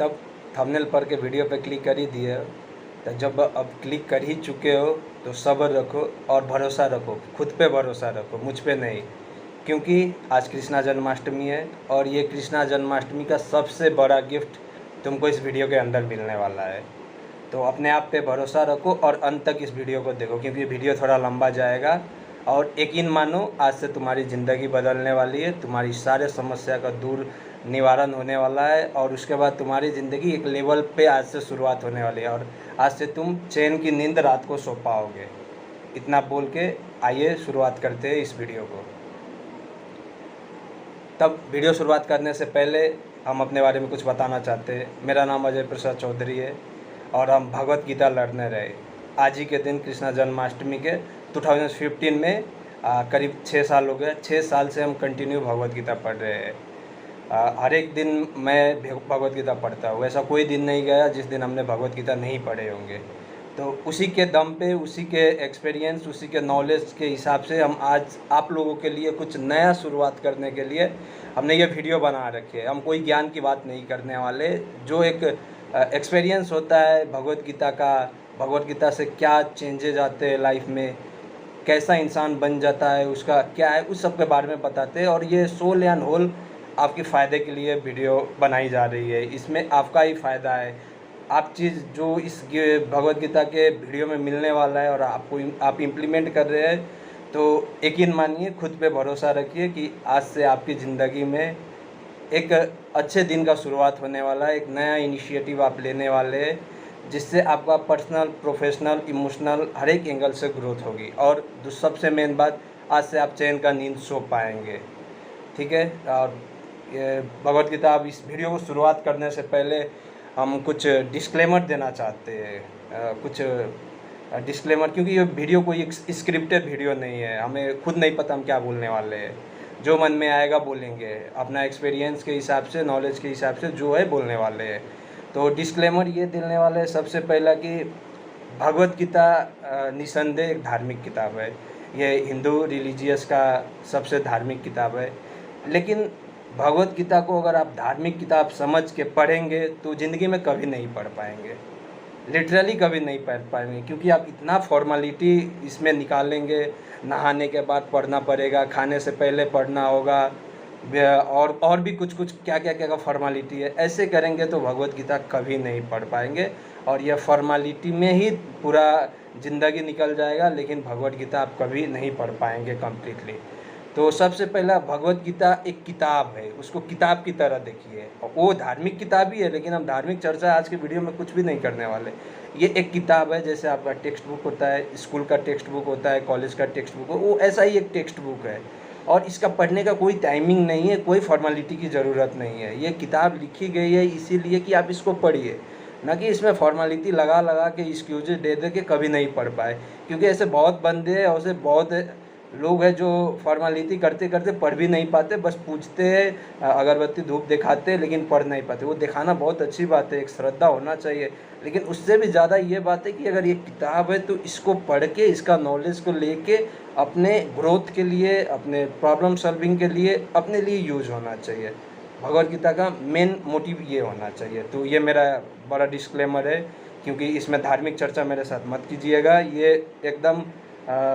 तब थंबनेल पर के वीडियो पे क्लिक कर ही दिए हो, तो जब अब क्लिक कर ही चुके हो तो सब्र रखो और भरोसा रखो, खुद पे भरोसा रखो, मुझ पे नहीं। क्योंकि आज कृष्णा जन्माष्टमी है और ये कृष्णा जन्माष्टमी का सबसे बड़ा गिफ्ट तुमको इस वीडियो के अंदर मिलने वाला है। तो अपने आप पे भरोसा रखो और अंत तक इस वीडियो को देखो, क्योंकि वीडियो थोड़ा लंबा जाएगा। और यकीन मानो, आज से तुम्हारी ज़िंदगी बदलने वाली है, तुम्हारी सारे समस्या का दूर निवारण होने वाला है और उसके बाद तुम्हारी ज़िंदगी एक लेवल पे आज से शुरुआत होने वाली है और आज से तुम चैन की नींद रात को सो पाओगे। इतना बोल के आइए शुरुआत करते हैं इस वीडियो को। तब वीडियो शुरुआत करने से पहले हम अपने बारे में कुछ बताना चाहते हैं। मेरा नाम अजय प्रसाद चौधरी है और हम भगवत गीता लड़ने रहे आज ही के दिन, कृष्णा जन्माष्टमी के 2015 में। करीब 6 साल हो गए। 6 साल से हम कंटिन्यू भगवत गीता पढ़ रहे हैं। हर एक दिन मैं भगवत गीता पढ़ता हूँ, ऐसा कोई दिन नहीं गया जिस दिन हमने भगवत गीता नहीं पढ़े होंगे। तो उसी के दम पे, उसी के एक्सपीरियंस, उसी के नॉलेज के हिसाब से हम आज आप लोगों के लिए कुछ नया शुरुआत करने के लिए हमने ये वीडियो बना रखी है। हम कोई ज्ञान की बात नहीं करने वाले, जो एक एक्सपीरियंस होता है भगवत गीता का, भगवत गीता से क्या चेंजेज आते हैं लाइफ में, कैसा इंसान बन जाता है, उसका क्या है, उस सब के बारे में बताते हैं। और ये सोल एंड होल आपके फ़ायदे के लिए वीडियो बनाई जा रही है, इसमें आपका ही फ़ायदा है। आप चीज़ जो इस भगवत गीता के वीडियो में मिलने वाला है और आप इम्प्लीमेंट कर रहे हैं, तो यकीन मानिए, खुद पे भरोसा रखिए कि आज से आपकी ज़िंदगी में एक अच्छे दिन का शुरुआत होने वाला है। एक नया इनिशिएटिव आप लेने वाले हैं, जिससे आपका पर्सनल, प्रोफेशनल, इमोशनल हर एक एंगल से ग्रोथ होगी। और सबसे मेन बात, आज से आप चैन का नींद सो पाएंगे। ठीक है। और ये भगवत गीता, अब इस वीडियो को शुरुआत करने से पहले हम कुछ डिस्क्लेमर देना चाहते हैं। कुछ डिस्क्लेमर, क्योंकि ये वीडियो कोई एक स्क्रिप्टेड वीडियो नहीं है। हमें खुद नहीं पता हम क्या बोलने वाले हैं, जो मन में आएगा बोलेंगे, अपना एक्सपीरियंस के हिसाब से, नॉलेज के हिसाब से जो है बोलने वाले हैं। तो डिस्क्लेमर ये देने वाले हैं सबसे पहला कि भगवत गीता निसंदेह एक धार्मिक किताब है। ये हिंदू रिलीजियस का सबसे धार्मिक किताब है। लेकिन भगवत गीता को अगर आप धार्मिक किताब समझ के पढ़ेंगे तो ज़िंदगी में कभी नहीं पढ़ पाएंगे, लिटरली कभी नहीं पढ़ पाएंगे। क्योंकि आप इतना फॉर्मेलिटी इसमें निकालेंगे, नहाने के बाद पढ़ना पड़ेगा, खाने से पहले पढ़ना होगा, और भी कुछ कुछ क्या क्या क्या का फॉर्मेलिटी है। ऐसे करेंगे तो भगवत गीता कभी नहीं पढ़ पाएंगे और यह फॉर्मेलिटी में ही पूरा ज़िंदगी निकल जाएगा, लेकिन भगवत गीता आप कभी नहीं पढ़ पाएंगे कम्प्लीटली। तो सबसे पहला, भगवत गीता एक किताब है, उसको किताब की तरह देखिए। वो धार्मिक किताब ही है, लेकिन हम धार्मिक चर्चा आज के वीडियो में कुछ भी नहीं करने वाले। ये एक किताब है, जैसे आपका टेक्स्ट बुक होता है, स्कूल का टेक्स्ट बुक होता है, कॉलेज का टेक्स्ट बुक हो, वो ऐसा ही एक टेक्स्ट बुक है। और इसका पढ़ने का कोई टाइमिंग नहीं है, कोई फॉर्मेलिटी की ज़रूरत नहीं है। ये किताब लिखी गई है इसीलिए कि आप इसको पढ़िए, ना कि इसमें फॉर्मेलिटी लगा लगा के, एक्सक्यूजेज दे दे के कभी नहीं पढ़ पाए। क्योंकि ऐसे बहुत बंदे हैं, ऐसे बहुत लोग हैं जो फॉर्मेलिटी करते करते पढ़ भी नहीं पाते, बस पूछते हैं, अगरबत्ती धूप दिखाते हैं, लेकिन पढ़ नहीं पाते। वो दिखाना बहुत अच्छी बात है, एक श्रद्धा होना चाहिए, लेकिन उससे भी ज़्यादा ये बात है कि अगर ये किताब है तो इसको पढ़ के, इसका नॉलेज को लेके अपने ग्रोथ के लिए, अपने प्रॉब्लम सॉल्विंग के लिए, अपने लिए यूज होना चाहिए। भगवद गीता का मेन मोटिव ये होना चाहिए। तो ये मेरा बड़ा डिस्क्लेमर है, क्योंकि इसमें धार्मिक चर्चा मेरे साथ मत कीजिएगा। ये एकदम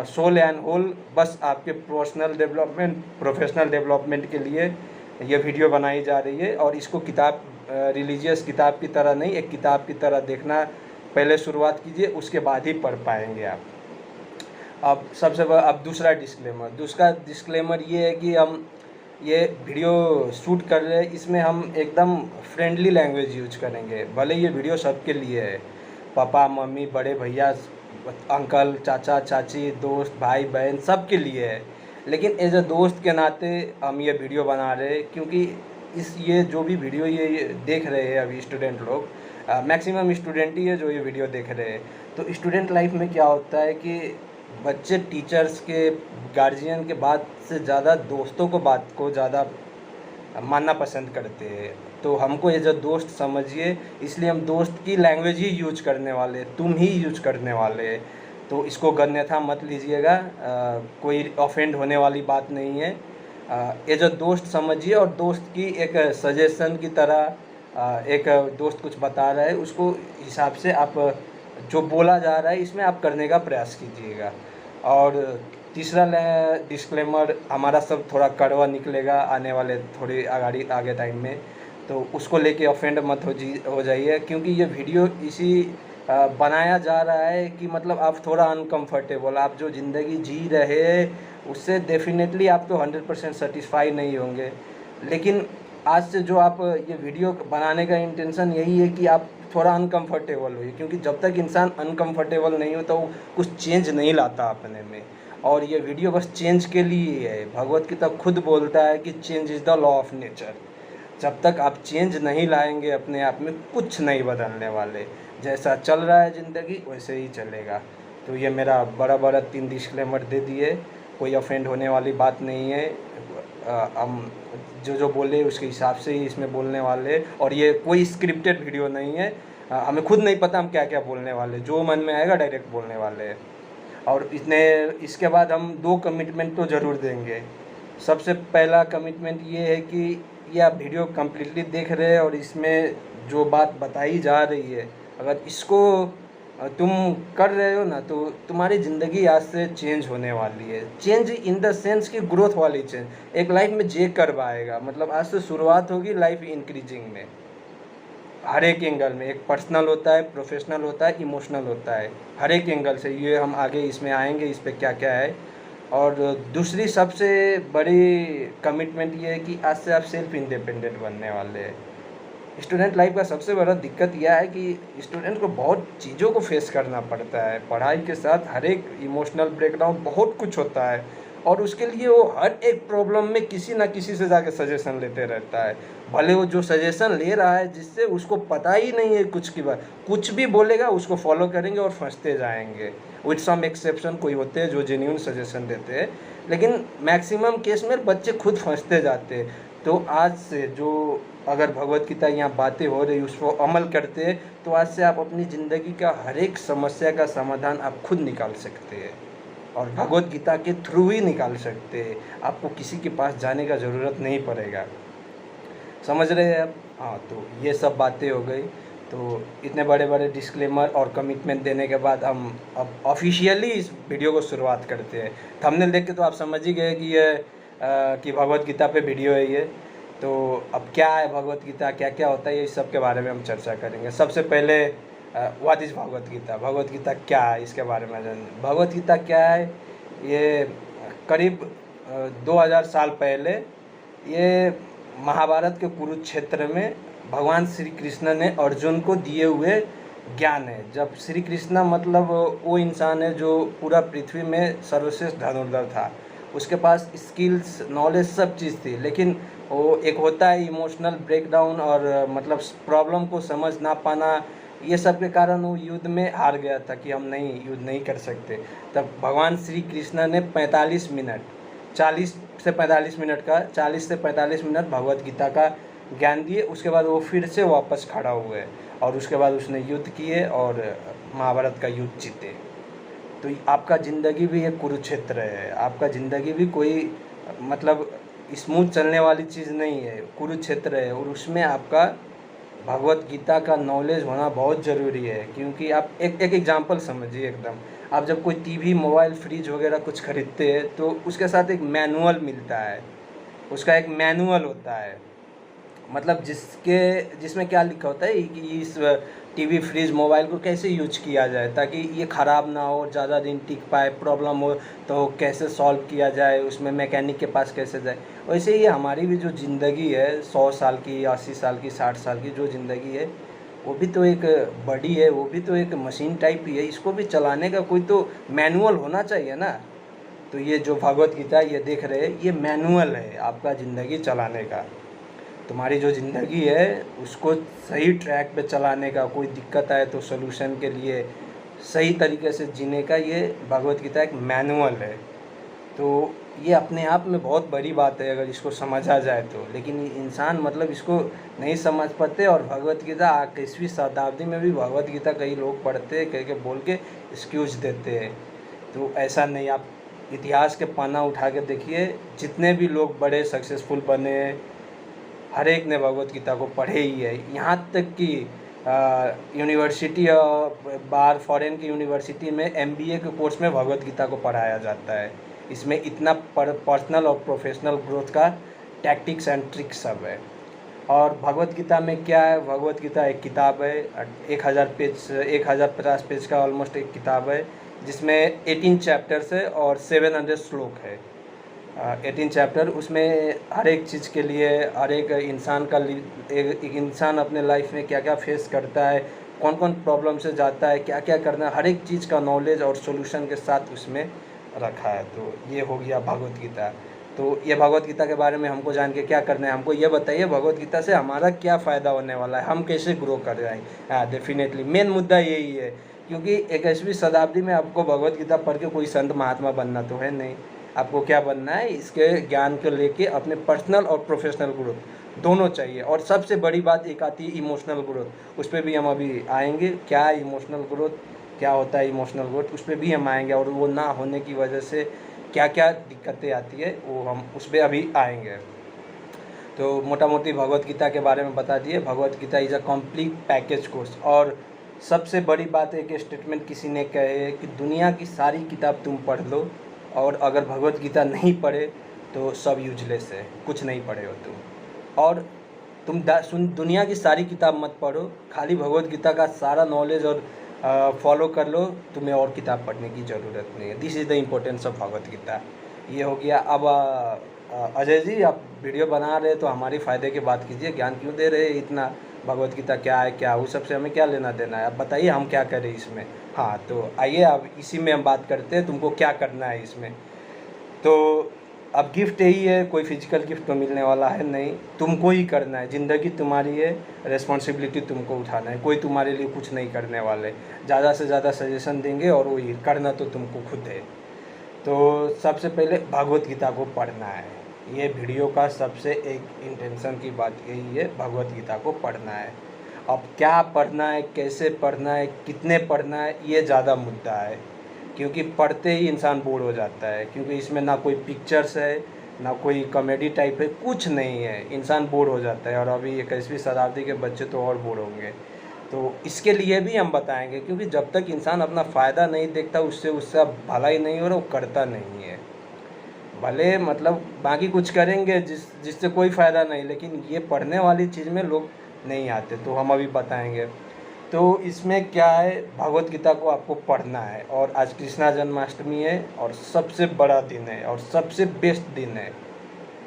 सोल एंड होल बस आपके पर्सनल डेवलपमेंट, प्रोफेशनल डेवलपमेंट के लिए ये वीडियो बनाई जा रही है। और इसको किताब, रिलीजियस किताब की तरह नहीं, एक किताब की तरह देखना पहले शुरुआत कीजिए, उसके बाद ही पढ़ पाएंगे आप। अब अब दूसरा डिस्क्लेमर ये है कि हम ये वीडियो शूट कर रहे हैं, इसमें हम एकदम फ्रेंडली लैंग्वेज यूज करेंगे। भले ये वीडियो सबके लिए है, पापा मम्मी, बड़े भैया, अंकल, चाचा चाची, दोस्त, भाई बहन, सब के लिए है, लेकिन एज अ दोस्त के नाते हम ये वीडियो बना रहे हैं। क्योंकि ये जो भी वीडियो ये देख रहे हैं अभी स्टूडेंट लोग, मैक्सिमम स्टूडेंट ही है जो ये वीडियो देख रहे हैं। तो स्टूडेंट लाइफ में क्या होता है कि बच्चे टीचर्स के, गार्जियन के बात से ज़्यादा दोस्तों को बात को ज़्यादा मानना पसंद करते हैं। तो हमको एज अ दोस्त समझिए, इसलिए हम दोस्त की लैंग्वेज ही यूज करने वाले, तुम ही यूज करने वाले। तो इसको गन्यथा मत लीजिएगा, कोई ऑफेंड होने वाली बात नहीं है। एज अ दोस्त समझिए और दोस्त की एक सजेशन की तरह एक दोस्त कुछ बता रहा है, उसको हिसाब से आप जो बोला जा रहा है इसमें आप करने का प्रयास कीजिएगा। और तीसरा डिस्क्लेमर, हमारा सब थोड़ा कड़वा निकलेगा आने वाले थोड़ी आगे टाइम में, तो उसको लेके ऑफेंड मत हो जाइए, क्योंकि ये वीडियो बनाया जा रहा है कि मतलब आप थोड़ा अनकंफर्टेबल, आप जो ज़िंदगी जी रहे उससे डेफिनेटली आप तो 100% सेटिस्फाई नहीं होंगे। लेकिन आज से जो आप ये वीडियो बनाने का इंटेंशन यही है कि आप थोड़ा अनकंफर्टेबल होइए, क्योंकि जब तक इंसान अनकंफर्टेबल नहीं होता वो कुछ चेंज नहीं लाता अपने में। और ये वीडियो बस चेंज के लिए है। भगवत गीता खुद बोलता है कि change is the law of nature. जब तक आप चेंज नहीं लाएंगे अपने आप में, कुछ नहीं बदलने वाले। जैसा चल रहा है ज़िंदगी वैसे ही चलेगा। तो ये मेरा बड़ा 3 डिस्क्लेमर दे दिए, कोई ऑफेंड होने वाली बात नहीं है। हम जो बोले उसके हिसाब से ही इसमें बोलने वाले, और ये कोई स्क्रिप्टेड वीडियो नहीं है। हमें खुद नहीं पता हम क्या क्या बोलने वाले, जो मन में आएगा डायरेक्ट बोलने वाले हैं। और इसके बाद हम 2 कमिटमेंट तो ज़रूर देंगे। सबसे पहला कमिटमेंट ये है कि ये आप वीडियो कम्प्लीटली देख रहे हैं और इसमें जो बात बताई जा रही है, अगर इसको तुम कर रहे हो ना, तो तुम्हारी ज़िंदगी आज से चेंज होने वाली है। चेंज इन द सेंस कि ग्रोथ वाली चेंज, एक लाइफ में जे कर्व आएगा। मतलब आज से शुरुआत होगी लाइफ इंक्रीजिंग में, हर एक एंगल में। एक पर्सनल होता है, प्रोफेशनल होता है, इमोशनल होता है, हर एक एंगल से। ये हम आगे इसमें आएंगे, इस पर क्या क्या है। और दूसरी सबसे बड़ी कमिटमेंट ये है कि आज से आप सेल्फ इंडिपेंडेंट बनने वाले हैं। स्टूडेंट लाइफ का सबसे बड़ा दिक्कत यह है कि स्टूडेंट को बहुत चीज़ों को फेस करना पड़ता है। पढ़ाई के साथ हर एक इमोशनल ब्रेकडाउन, बहुत कुछ होता है, और उसके लिए वो हर एक प्रॉब्लम में किसी ना किसी से जाके सजेशन लेते रहता है। भले वो जो सजेशन ले रहा है जिससे उसको पता ही नहीं है कुछ की बात, कुछ भी बोलेगा उसको फॉलो करेंगे और फंसते जाएंगे। विथ सम एक्सेप्शन, कोई होते हैं जो जेन्युइन सजेशन देते हैं, लेकिन मैक्सिमम केस में बच्चे खुद फंसते जाते हैं। तो आज से जो अगर भगवत गीता यहाँ बातें हो रही उसको अमल करते हैं, तो आज से आप अपनी ज़िंदगी का हर एक समस्या का समाधान आप खुद निकाल सकते हैं, और भगवत गीता के थ्रू ही निकाल सकते हैं। आपको किसी के पास जाने का ज़रूरत नहीं पड़ेगा। समझ रहे हैं आप? हाँ, तो ये सब बातें हो गई। तो इतने बड़े डिस्क्लेमर और कमिटमेंट देने के बाद हम अब ऑफिशियली इस वीडियो को शुरुआत करते हैं। थंबनेल देख के तो आप समझ ही गए कि ये कि भगवत गीता पे वीडियो है ये। तो अब क्या है भगवत गीता, क्या क्या होता है, ये इस सब के बारे में हम चर्चा करेंगे। सबसे पहले व्हाट इज़ भगवत गीता, भगवत गीता क्या है, इसके बारे में जानें। भगवत गीता क्या है? ये करीब 2000 साल पहले ये महाभारत के कुरुक्षेत्र में भगवान श्री कृष्ण ने अर्जुन को दिए हुए ज्ञान है। जब श्री कृष्ण मतलब वो इंसान है जो पूरा पृथ्वी में सर्वश्रेष्ठ धनुर्धर था, उसके पास स्किल्स, नॉलेज, सब चीज़ थी, लेकिन वो एक होता है इमोशनल ब्रेकडाउन और मतलब प्रॉब्लम को समझ ना पाना, ये सब के कारण वो युद्ध में हार गया था कि हम नहीं युद्ध नहीं कर सकते। तब भगवान श्री कृष्ण ने 45 मिनट, 40 से 45 मिनट का, 40 से 45 मिनट भगवत गीता का ज्ञान दिए। उसके बाद वो फिर से वापस खड़ा हुए और उसके बाद उसने युद्ध किए और महाभारत का युद्ध जीते। तो आपका ज़िंदगी भी एक कुरुक्षेत्र है। आपका ज़िंदगी भी कोई मतलब स्मूथ चलने वाली चीज़ नहीं है, कुरुक्षेत्र है। और उसमें आपका भगवत गीता का नॉलेज होना बहुत ज़रूरी है, क्योंकि आप एक एग्जांपल समझिए एकदम। आप जब कोई टीवी, मोबाइल, फ्रिज वगैरह कुछ खरीदते हैं तो उसके साथ एक मैनुअल मिलता है, उसका एक मैनुअल होता है, मतलब जिसमें क्या लिखा होता है कि इस टीवी, फ्रिज, मोबाइल को कैसे यूज किया जाए ताकि ये ख़राब ना हो, ज़्यादा दिन टिक पाए, प्रॉब्लम हो तो कैसे सॉल्व किया जाए, उसमें मैकेनिक के पास कैसे जाए। वैसे ही हमारी भी जो ज़िंदगी है 100 साल की, 80 साल की, 60 साल की जो ज़िंदगी है, वो भी तो एक बड़ी है, वो भी तो एक मशीन टाइप ही है। इसको भी चलाने का कोई तो मैनुअल होना चाहिए ना। तो ये जो भगवत गीता ये देख रहे हैं, ये मैनुअल है आपका ज़िंदगी चलाने का। तुम्हारी जो ज़िंदगी है उसको सही ट्रैक पे चलाने का, कोई दिक्कत आए तो सलूशन के लिए सही तरीके से जीने का, ये भगवत गीता एक मैनुअल है। तो ये अपने आप में बहुत बड़ी बात है अगर इसको समझा जाए तो। लेकिन इंसान मतलब इसको नहीं समझ पाते, और भगवत गीता 21वीं शताब्दी में भी भगवत गीता कई लोग पढ़ते कह के बोल के एक्सक्यूज देते हैं। तो ऐसा नहीं, आप इतिहास के पन्ना उठा के देखिए, जितने भी लोग बड़े सक्सेसफुल बने, हर एक ने भगवत गीता को पढ़े ही है। यहाँ तक कि यूनिवर्सिटी बाहर फॉरेन की यूनिवर्सिटी में MBA के कोर्स में भगवत गीता को पढ़ाया जाता है। इसमें इतना पर्सनल और प्रोफेशनल ग्रोथ का टैक्टिक्स एंड ट्रिक्स सब है। और भगवत गीता में क्या है, भगवत गीता एक किताब है, 1050 पेज का ऑलमोस्ट एक किताब है, जिसमें 18 चैप्टर्स है और 700 श्लोक है। 18 चैप्टर, उसमें हर एक चीज़ के लिए, हर एक इंसान का एक इंसान अपने लाइफ में क्या क्या फेस करता है, कौन कौन प्रॉब्लम से जाता है, क्या क्या करना है, हर एक चीज़ का नॉलेज और सॉल्यूशन के साथ उसमें रखा है। तो ये हो गया भगवत गीता। तो ये भगवत गीता के बारे में हमको जान के क्या करना है, हमको ये बताइए भगवत गीता से हमारा क्या फ़ायदा होने वाला है, हम कैसे ग्रो कर जाएँ। हाँ, डेफिनेटली मेन मुद्दा यही है, क्योंकि 21वीं शताब्दी में आपको भगवत गीता पढ़ के कोई संत महात्मा बनना तो है नहीं। आपको क्या बनना है, इसके ज्ञान को लेके अपने पर्सनल और प्रोफेशनल ग्रोथ दोनों चाहिए। और सबसे बड़ी बात एक आती है इमोशनल ग्रोथ, उस पर भी हम अभी आएंगे। क्या है इमोशनल ग्रोथ, क्या होता है इमोशनल ग्रोथ, उस पर भी हम आएंगे। और वो ना होने की वजह से क्या क्या दिक्कतें आती है वो हम उस पर अभी आएंगे। तो मोटा मोटी भगवत गीता के बारे में बता दिए। Bhagavad Gita is a complete package course. और सबसे बड़ी बात एक स्टेटमेंट किसी ने कहे कि दुनिया की सारी किताब तुम पढ़ लो, और अगर भगवत गीता नहीं पढ़े तो सब यूजलेस है, कुछ नहीं पढ़े हो तुम। और तुम दुनिया की सारी किताब मत पढ़ो, खाली भगवत गीता का सारा नॉलेज और फॉलो कर लो, तुम्हें और किताब पढ़ने की ज़रूरत नहीं है। This is the importance of Bhagavad Gita. ये हो गया। अब अजय जी, आप वीडियो बना रहे तो हमारी फ़ायदे की बात कीजिए, ज्ञान क्यों दे रहे हैं इतना, भगवत गीता क्या है, क्या उस सबसे हमें क्या लेना देना है, आप बताइए हम क्या करें इसमें। हाँ, तो आइए अब इसी में हम बात करते हैं, तुमको क्या करना है इसमें। तो अब गिफ्ट यही है, कोई फिजिकल गिफ्ट तो मिलने वाला है नहीं, तुमको ही करना है। ज़िंदगी तुम्हारी है, रिस्पॉन्सिबिलिटी तुमको उठाना है, कोई तुम्हारे लिए कुछ नहीं करने वाले। ज़्यादा से ज़्यादा सजेशन देंगे और वो करना तो तुमको खुद है। तो सबसे पहले भगवत गीता को पढ़ना है। ये वीडियो का सबसे एक इंटेंशन की बात यही है, भगवत गीता को पढ़ना है। अब क्या पढ़ना है, कैसे पढ़ना है, कितने पढ़ना है, ये ज़्यादा मुद्दा है। क्योंकि पढ़ते ही इंसान बोर हो जाता है, क्योंकि इसमें ना कोई पिक्चर्स है, ना कोई कॉमेडी टाइप है, कुछ नहीं है, इंसान बोर हो जाता है। और अभी 21वीं शताब्दी के बच्चे तो और बोर होंगे। तो इसके लिए भी हम बताएंगे, क्योंकि जब तक इंसान अपना फ़ायदा नहीं देखता, उससे भलाई नहीं हो रहा, वो करता नहीं है। भले मतलब बाकी कुछ करेंगे जिससे कोई फ़ायदा नहीं, लेकिन ये पढ़ने वाली चीज़ में लोग नहीं आते, तो हम अभी बताएंगे। तो इसमें क्या है, भगवत गीता को आपको पढ़ना है। और आज कृष्णा जन्माष्टमी है और सबसे बड़ा दिन है और सबसे बेस्ट दिन है,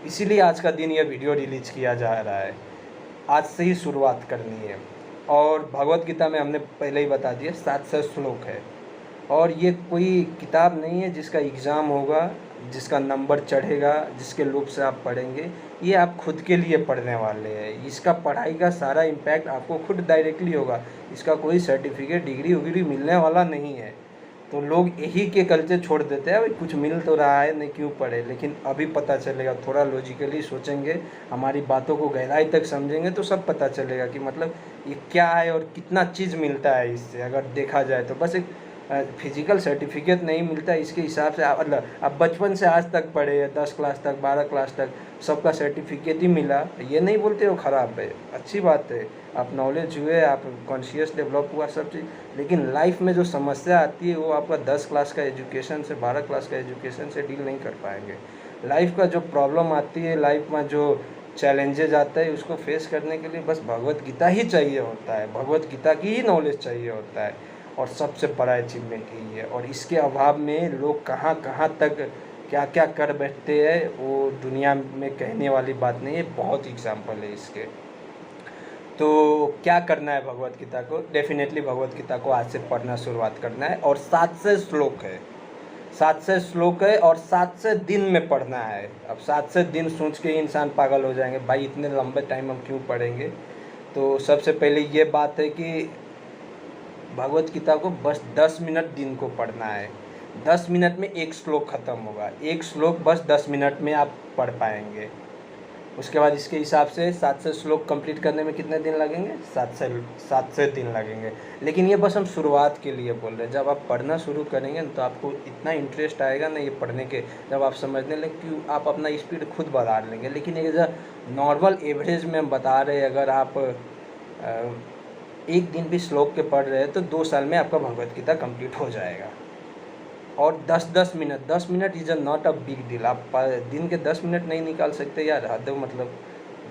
इसीलिए आज का दिन ये वीडियो रिलीज किया जा रहा है। आज से ही शुरुआत करनी है। और भगवत गीता में हमने पहले ही बता दिया 700 श्लोक है। और ये कोई किताब नहीं है जिसका एग्ज़ाम होगा, जिसका नंबर चढ़ेगा, जिसके लूप से आप पढ़ेंगे। ये आप खुद के लिए पढ़ने वाले हैं। इसका पढ़ाई का सारा इम्पैक्ट आपको खुद डायरेक्टली होगा। इसका कोई सर्टिफिकेट, डिग्री वगैरह मिलने वाला नहीं है। तो लोग यही के कल्चर छोड़ देते हैं, भाई कुछ मिल तो रहा है, नहीं क्यों पढ़े। लेकिन अभी पता चलेगा, थोड़ा लॉजिकली सोचेंगे, हमारी बातों को गहराई तक समझेंगे तो सब पता चलेगा कि मतलब ये क्या है और कितना चीज़ मिलता है इससे। अगर देखा जाए तो बस एक फिजिकल सर्टिफिकेट नहीं मिलता, इसके हिसाब से मतलब अब बचपन से आज तक पढ़े, 10 क्लास तक, 12 क्लास तक सबका सर्टिफिकेट ही मिला, ये नहीं बोलते वो ख़राब है, अच्छी बात है। आप नॉलेज हुए, आप कॉन्शियस डेवलप हुआ, सब चीज़। लेकिन लाइफ में जो समस्या आती है वो आपका 10 क्लास का एजुकेशन से, 12 क्लास का एजुकेशन से डील नहीं कर पाएंगे। लाइफ का जो प्रॉब्लम आती है, लाइफ में जो चैलेंजेज आता है, उसको फेस करने के लिए बस भगवत गीता ही चाहिए होता है, भगवत गीता की ही नॉलेज चाहिए होता है। और सबसे बड़ा अचीवमेंट यही है। और इसके अभाव में लोग कहाँ कहाँ तक क्या क्या कर बैठते हैं, वो दुनिया में कहने वाली बात नहीं है, बहुत एग्जाम्पल है इसके। तो क्या करना है भगवत गीता को, डेफिनेटली भगवत गीता को आज से पढ़ना शुरुआत करना है। और 700 श्लोक है, 700 श्लोक है और 700 दिन में पढ़ना है। अब 700 दिन सोच के ही इंसान पागल हो जाएंगे, भाई इतने लंबे टाइम हम क्यों पढ़ेंगे। तो सबसे पहले ये बात है कि भगवत गीता को बस 10 मिनट दिन को पढ़ना है। 10 मिनट में एक श्लोक ख़त्म होगा, एक श्लोक बस 10 मिनट में आप पढ़ पाएंगे। उसके बाद इसके हिसाब से 700 श्लोक कंप्लीट करने में कितने दिन लगेंगे? 7 से दिन लगेंगे। लेकिन ये बस हम शुरुआत के लिए बोल रहे हैं। जब आप पढ़ना शुरू करेंगे ना तो आपको इतना इंटरेस्ट आएगा ना ये पढ़ने के, जब आप समझने लगे कि आप अपना स्पीड खुद बढ़ा लेंगे। लेकिन ये जो नॉर्मल एवरेज में हम बता रहे हैं, अगर आप एक दिन भी श्लोक के पढ़ रहे हैं तो 2 साल में आपका भगवत गीता कंप्लीट हो जाएगा। और 10 minute is not a big deal. आप दिन के 10 मिनट नहीं निकाल सकते यार, हद मतलब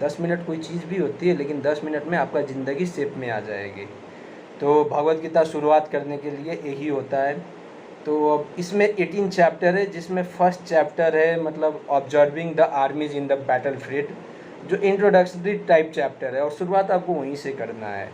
10 मिनट कोई चीज़ भी होती है, लेकिन 10 मिनट में आपका ज़िंदगी शेप में आ जाएगी। तो भगवत गीता शुरुआत करने के लिए यही होता है। तो अब इसमें 18 चैप्टर है, जिसमें फर्स्ट चैप्टर है मतलब observing the armies in the battle field, जो इंट्रोडक्टरी टाइप चैप्टर है और शुरुआत आपको वहीं से करना है।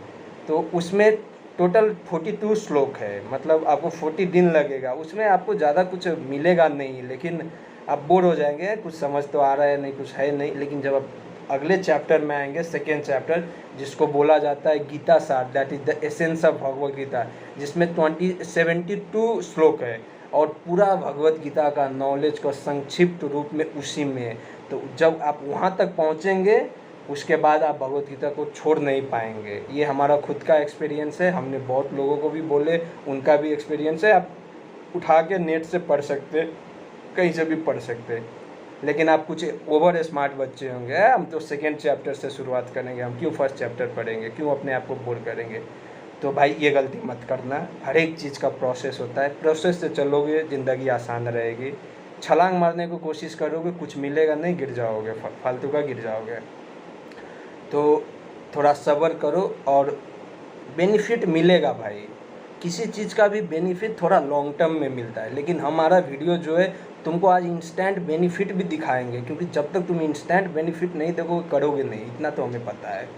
तो उसमें टोटल 42 श्लोक है, मतलब आपको 40 दिन लगेगा। उसमें आपको ज़्यादा कुछ मिलेगा नहीं, लेकिन आप बोर हो जाएंगे, कुछ समझ तो आ रहा है नहीं, कुछ है नहीं। लेकिन जब आप अगले चैप्टर में आएंगे, सेकेंड चैप्टर जिसको बोला जाता है Gita Saar, that is the essence of Bhagavad Gita, जिसमें 72 श्लोक है और पूरा भगवत गीता का नॉलेज का संक्षिप्त रूप में उसी में है। तो जब आप वहाँ तक पहुँचेंगे उसके बाद आप भगवत गीता को छोड़ नहीं पाएंगे। ये हमारा खुद का एक्सपीरियंस है, हमने बहुत लोगों को भी बोले, उनका भी एक्सपीरियंस है। आप उठा के नेट से पढ़ सकते, कहीं से भी पढ़ सकते। लेकिन आप कुछ ओवर स्मार्ट बच्चे होंगे, हम तो सेकेंड चैप्टर से शुरुआत करेंगे, हम क्यों फर्स्ट चैप्टर पढ़ेंगे, क्यों अपने आप को बोर करेंगे। तो भाई ये गलती मत करना। हर एक चीज़ का प्रोसेस होता है, प्रोसेस से चलोगे ज़िंदगी आसान रहेगी। छलांग मारने को कोशिश करोगे, कुछ मिलेगा नहीं, गिर जाओगे, फालतू का गिर जाओगे। तो थोड़ा सब्र करो और बेनिफिट मिलेगा भाई। किसी चीज़ का भी बेनिफिट थोड़ा लॉन्ग टर्म में मिलता है, लेकिन हमारा वीडियो जो है तुमको आज इंस्टेंट बेनिफिट भी दिखाएंगे, क्योंकि जब तक तुम इंस्टेंट बेनिफिट नहीं देखोगे करोगे नहीं, इतना तो हमें पता है।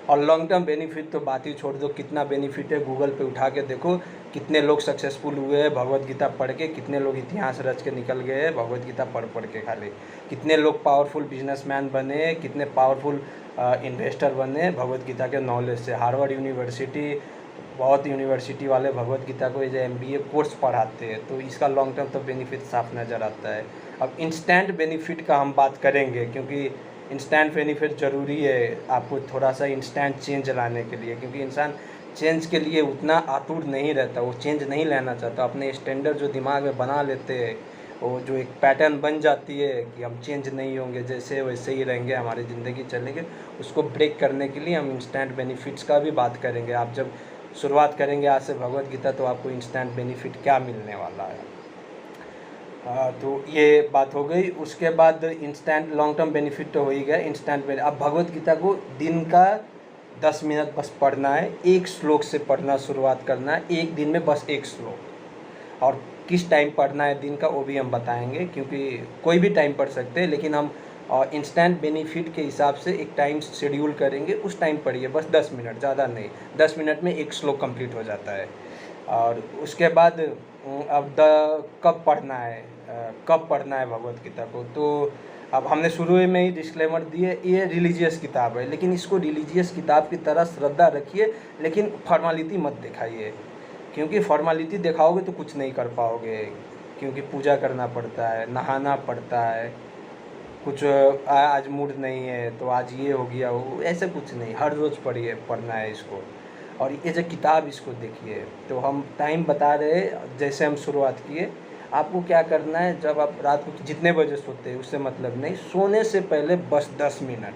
और लॉन्ग टर्म बेनिफिट तो बात ही छोड़ दो, कितना बेनिफिट है गूगल पे उठा के देखो, कितने लोग सक्सेसफुल हुए हैं भगवत गीता पढ़ के, कितने लोग इतिहास रच के निकल गए हैं भगवत गीता पढ़ के खाली, कितने लोग पावरफुल बिजनेसमैन बने, कितने पावरफुल इन्वेस्टर बने भगवत गीता के नॉलेज से। हार्वर्ड यूनिवर्सिटी, बहुत यूनिवर्सिटी वाले भगवत गीता को ये MBA कोर्स पढ़ाते हैं, तो इसका लॉन्ग टर्म तो बेनिफिट साफ नज़र आता है। अब इंस्टेंट बेनिफिट का हम बात करेंगे, क्योंकि इंस्टेंट बेनिफिट ज़रूरी है आपको थोड़ा सा इंस्टेंट चेंज लाने के लिए, क्योंकि इंसान चेंज के लिए उतना आतुर नहीं रहता, वो चेंज नहीं लेना चाहता। अपने स्टैंडर्ड जो दिमाग में बना लेते हैं, वो जो एक पैटर्न बन जाती है कि हम चेंज नहीं होंगे, जैसे वैसे ही रहेंगे, हमारी ज़िंदगी चलेंगे, उसको ब्रेक करने के लिए हम इंस्टेंट बेनिफिट्स का भी बात करेंगे। आप जब शुरुआत करेंगे आज से भगवत गीता, तो आपको इंस्टेंट बेनिफिट क्या मिलने वाला है। तो ये बात हो गई। उसके बाद इंस्टेंट लॉन्ग टर्म बेनिफिट तो हो ही गया। इंस्टेंट अब भगवत गीता को दिन का 10 मिनट बस पढ़ना है, एक श्लोक से पढ़ना शुरुआत करना है, एक दिन में बस एक श्लोक। और किस टाइम पढ़ना है दिन का वो भी हम बताएंगे, क्योंकि कोई भी टाइम पढ़ सकते हैं, लेकिन हम इंस्टेंट बेनिफिट के हिसाब से एक टाइम शेड्यूल करेंगे, उस टाइम पढ़िए बस 10 मिनट, ज़्यादा नहीं। 10 मिनट में एक श्लोक कंप्लीट हो जाता है। और उसके बाद अब कब पढ़ना है, भगवत गीता को, तो अब हमने शुरू में ही डिस्क्लेमर दिए, ये रिलीजियस किताब है, लेकिन इसको रिलीजियस किताब की तरह श्रद्धा रखिए, लेकिन फॉर्मेलिटी मत दिखाइए, क्योंकि फॉर्मेलिटी दिखाओगे तो कुछ नहीं कर पाओगे। क्योंकि पूजा करना पड़ता है, नहाना पड़ता है, कुछ आज मूड नहीं है तो आज ये हो गया, वो ऐसे कुछ नहीं, हर रोज़ पढ़ना है इसको। और ये जो किताब इसको देखिए, तो हम टाइम बता रहे, जैसे हम शुरुआत किए, आपको क्या करना है, जब आप रात को जितने बजे सोते हैं उससे मतलब नहीं, सोने से पहले बस 10 मिनट,